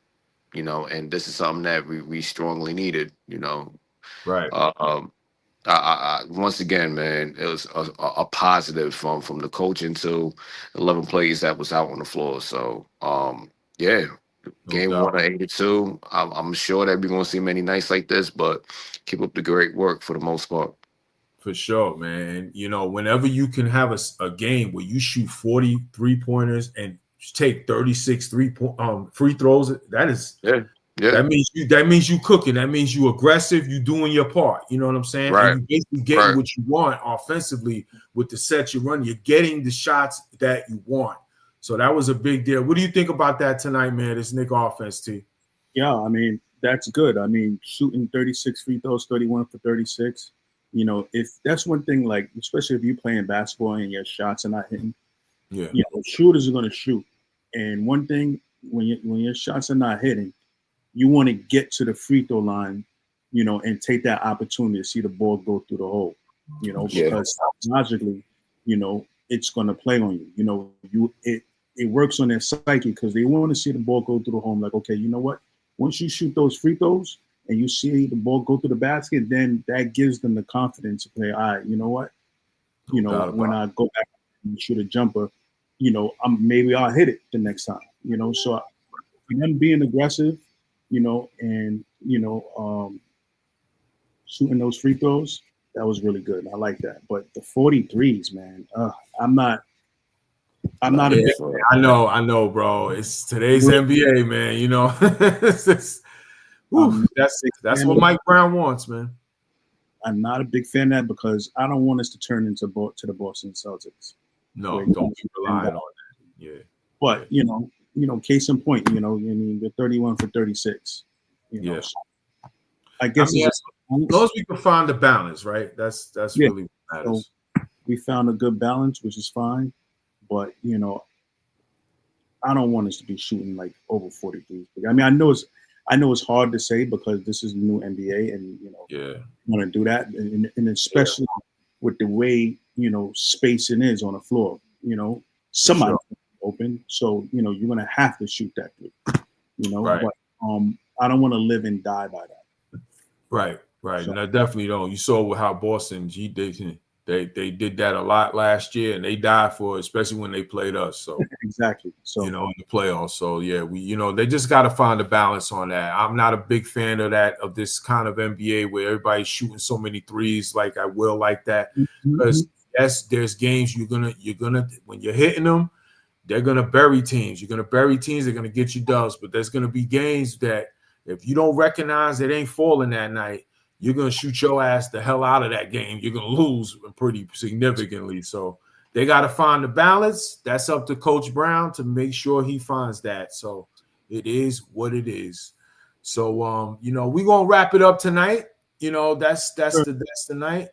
and this is something that we strongly needed. Right. Uh, um, once again, man, it was a positive from the coaching to 11 plays that was out on the floor. So yeah, No game one doubt. of 82. I'm sure that we're gonna see many nights like this, but keep up the great work for the most part. For sure, man. Whenever you can have a game where you shoot 40 3-pointers and take 36 free throws, Yeah, yeah, that means you cooking. That means you aggressive, you doing your part. You know what I'm saying? And right, you basically getting right. what you want offensively with the set you run. You're getting the shots that you want. So that was a big deal. What do you think about that tonight, man? This Knick offense, T. Yeah, I mean, that's good. I mean, shooting 36 free throws, 31 for 36. If that's one thing, like, especially if you're playing basketball and your shots are not hitting, Yeah. shooters are going to shoot. And one thing, when your shots are not hitting, you want to get to the free throw line, and take that opportunity to see the ball go through the hole, Yeah, because logically, it's going to play on you. It works on their psyche because they want to see the ball go through the hole. Like, okay, you know what? Once you shoot those free throws and you see the ball go through the basket, then that gives them the confidence to play. All right, you know what? No doubt When about I go back and shoot a jumper, maybe I'll hit it the next time. So for them being aggressive, and shooting those free throws, that was really good. I like that. But the 43s, man, I'm not. I'm not a it. big. for Yeah, I know, bro. It's today's Really, NBA, man. Whew, I'm, that's what Mike Brown wants, man. I'm not a big fan of that because I don't want us to turn into to the Boston Celtics. No, Where don't be relying on that. Yeah. But case in point, I mean, the 31 for 36. Yeah. So I I guess mean, it's as long as we can find the balance, right? That's yeah. really what So matters. we found a good balance, which is fine. But I don't want us to be shooting like over 43. I mean, I know it's hard to say because this is the new NBA, and Yeah. want to do that, and especially with the way spacing is on the floor. Somebody's open, so you're gonna have to shoot that three. Right. But I don't want to live and die by that. Right. Right. So, And I definitely don't. You saw how Boston they did that a lot last year, and they died for it, especially when they played us. So exactly. So in the playoffs. So yeah, they just got to find a balance on that. I'm not a big fan of this kind of NBA where everybody's shooting so many threes like I will like that. Because yes, there's games you're gonna when you're hitting them, they're gonna bury teams. You're gonna bury teams. They're gonna get you dubs. But there's gonna be games that if you don't recognize it ain't falling that night, you're gonna shoot your ass the hell out of that game. You're gonna lose pretty significantly. So they got to find the balance. That's up to Coach Brown to make sure he finds that. So it is what it is. So we're gonna wrap it up tonight. That's the night.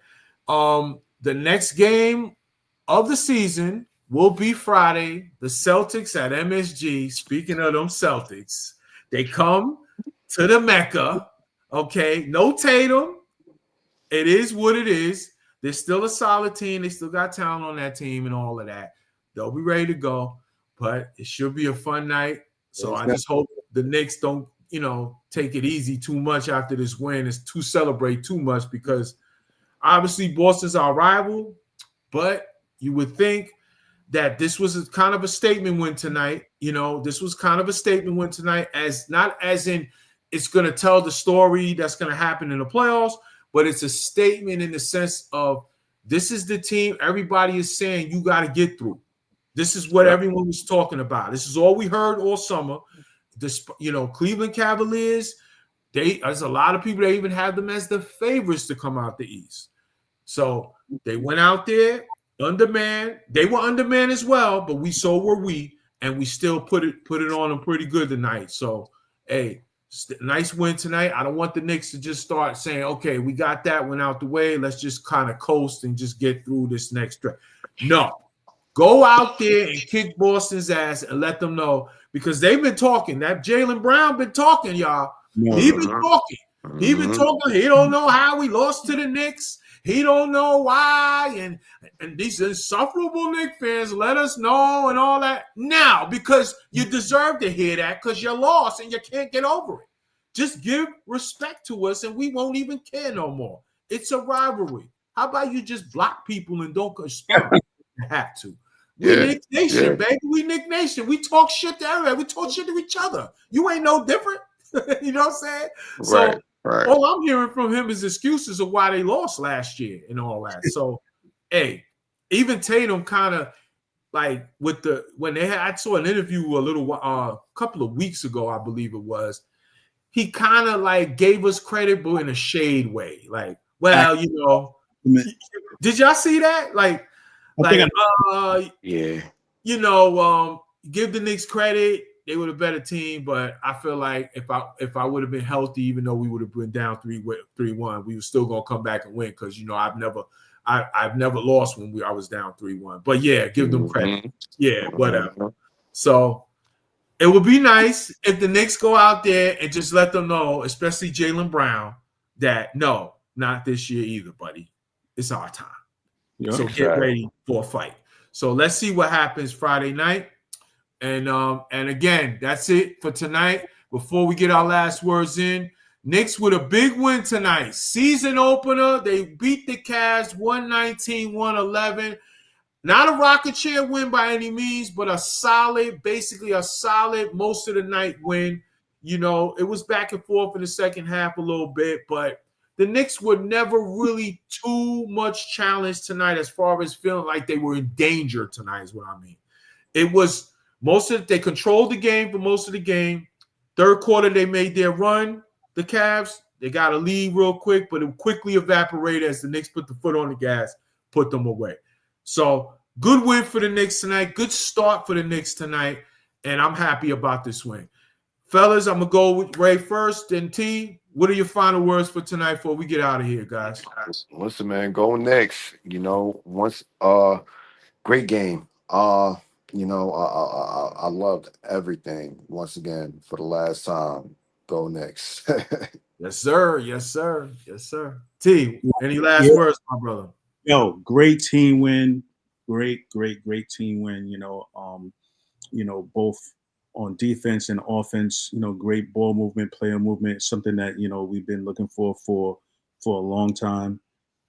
The next game of the season will be Friday. The Celtics at MSG. Speaking of them Celtics, they come to the Mecca. Okay, no Tatum. It is what it is. They're still a solid team. They still got talent on that team and all of that. They'll be ready to go, but it should be a fun night. So I just hope the Knicks don't, take it easy too much after this win. It's to celebrate too much because obviously Boston's our rival, but you would think that this was kind of a statement win tonight. This was kind of a statement win tonight, as not as in it's going to tell the story that's going to happen in the playoffs, but it's a statement in the sense of this is the team everybody is saying you got to get through. This is what everyone was talking about. This is all we heard all summer. This, Cleveland Cavaliers, there's a lot of people that even have them as the favorites to come out the East. So they went out there undermanned. They were undermanned as well, but so were we, and we still put it on them pretty good tonight. So, hey, nice win tonight. I don't want the Knicks to just start saying, okay, we got that one out the way. Let's just kind of coast and just get through this next stretch. No. Go out there and kick Boston's ass and let them know, because they've been talking. That Jaylen Brown been talking, y'all. He been talking. He been talking. He don't know how we lost to the Knicks. He don't know why. And these insufferable Knicks fans let us know and all that. Now, because you deserve to hear that because you lost and you can't get over it. Just give respect to us and we won't even care no more. It's a rivalry. How about you just block people and don't respond? You have to. We Nick Nation, baby. We Nick Nation. We talk shit to everybody. We talk shit to each other. You ain't no different. You know what I'm saying? So all I'm hearing from him is excuses of why they lost last year and all that. So, hey, even Tatum kind of like I saw an interview a couple of weeks ago, I believe it was. He kind of like gave us credit, but in a shade way. Like, well, did y'all see that? Give the Knicks credit. They were a better team, but I feel like if I would have been healthy, even though we would have been down 3-1, we were still gonna come back and win because I've never lost when I was down 3-1. But yeah, give them credit. Yeah, whatever. So it would be nice if the Knicks go out there and just let them know, especially Jaylen Brown, that no, not this year either, buddy. It's our time. So get ready for a fight. So let's see what happens Friday night. And again, that's it for tonight. Before we get our last words in, Knicks with a big win tonight. Season opener. They beat the Cavs 119-111. Not a rocket chair win by any means, but basically a solid most of the night win. It was back and forth in the second half a little bit, but the Knicks were never really too much challenged tonight as far as feeling like they were in danger tonight is what I mean. It was they controlled the game for most of the game. Third quarter, they made their run. The Cavs, they got a lead real quick, but it quickly evaporated as the Knicks put the foot on the gas, put them away. So good win for the Knicks tonight. Good start for the Knicks tonight, and I'm happy about this win. Fellas, I'm going to go with Ray first, then T. What are your final words for tonight before we get out of here, guys? Listen, man, go Knicks. Great game. I loved everything once again for the last time. Go Knicks. Yes, sir. Yes, sir. Yes, sir. T, any last words, my brother? Yo, great team win. Great team win. Both on defense and offense, great ball movement, player movement, something that, we've been looking for a long time.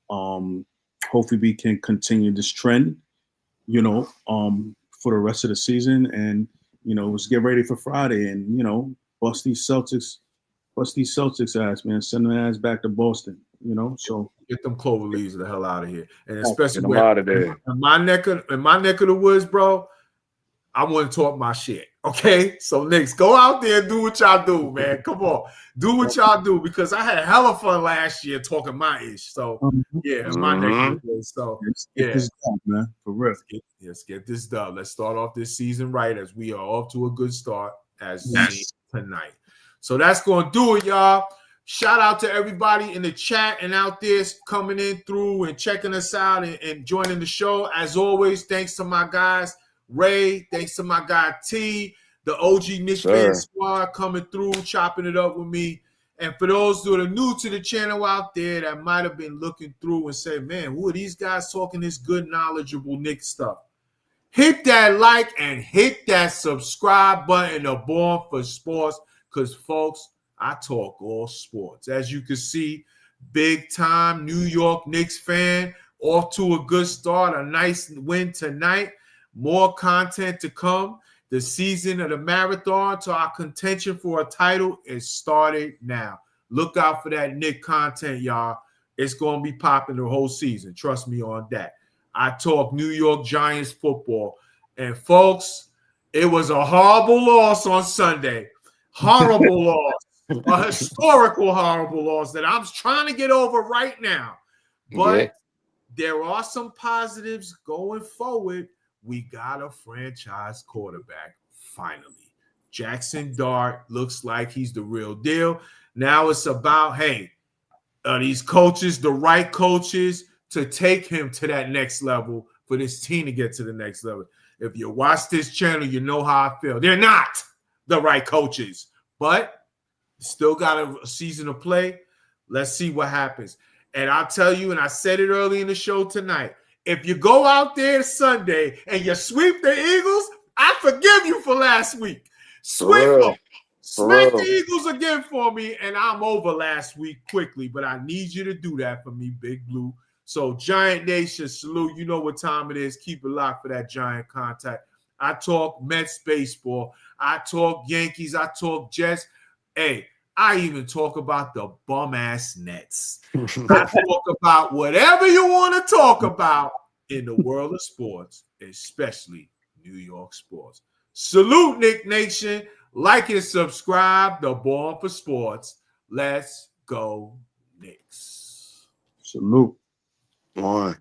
Hopefully we can continue this trend, for the rest of the season, and let's get ready for Friday and bust these Celtics ass, man. Send them ass back to Boston, So get them clover leaves the hell out of here, and especially out of there. In my neck of the woods, bro. I want to talk my shit. Okay, so Knicks, go out there and do what y'all do, man. Come on, do what y'all do, because I had hella fun last year talking my ish. So yeah, my neck of the woods. So yeah, this done, man, for real. Let's get this done. Let's start off this season right, as we are off to a good start as tonight. So that's going to do it, y'all. Shout out to everybody in the chat and out there coming in through and checking us out and joining the show. As always, thanks to my guys, Ray. Thanks to my guy, T, the OG Knicks fan squad coming through, chopping it up with me. And for those who are new to the channel out there that might have been looking through and say, man, who are these guys talking this good, knowledgeable Knicks stuff? Hit that like and hit that subscribe button of Born for Sports, because, folks, I talk all sports. As you can see, big time New York Knicks fan, off to a good start, a nice win tonight. More content to come. The season of the marathon to our contention for a title is started now. Look out for that Knick content, y'all. It's going to be popping the whole season. Trust me on that. I talk New York Giants football. And folks, it was a horrible loss on Sunday. Horrible loss. A historical horrible loss that I'm trying to get over right now. But there are some positives going forward. We got a franchise quarterback, finally. Jackson Dart looks like he's the real deal. Now it's about, hey, are these coaches the right coaches to take him to that next level for this team to get to the next level? If you watch this channel, you know how I feel. They're not the right coaches, but still got a season to play. Let's see what happens. And I'll tell you, and I said it early in the show tonight, if you go out there Sunday and you sweep the Eagles, I forgive you for last week. Sweep them. Smack the Eagles again for me, and I'm over last week quickly, but I need you to do that for me, Big Blue. So, Giant Nation, salute. You know what time it is. Keep it locked for that Giant contact. I talk Mets baseball. I talk Yankees. I talk Jets. Hey, I even talk about the bum-ass Nets. I talk about whatever you want to talk about in the world of sports, especially New York sports. Salute, Knick Nation. Like and subscribe. The Born for Sports. Let's go, Knicks. Salute. One.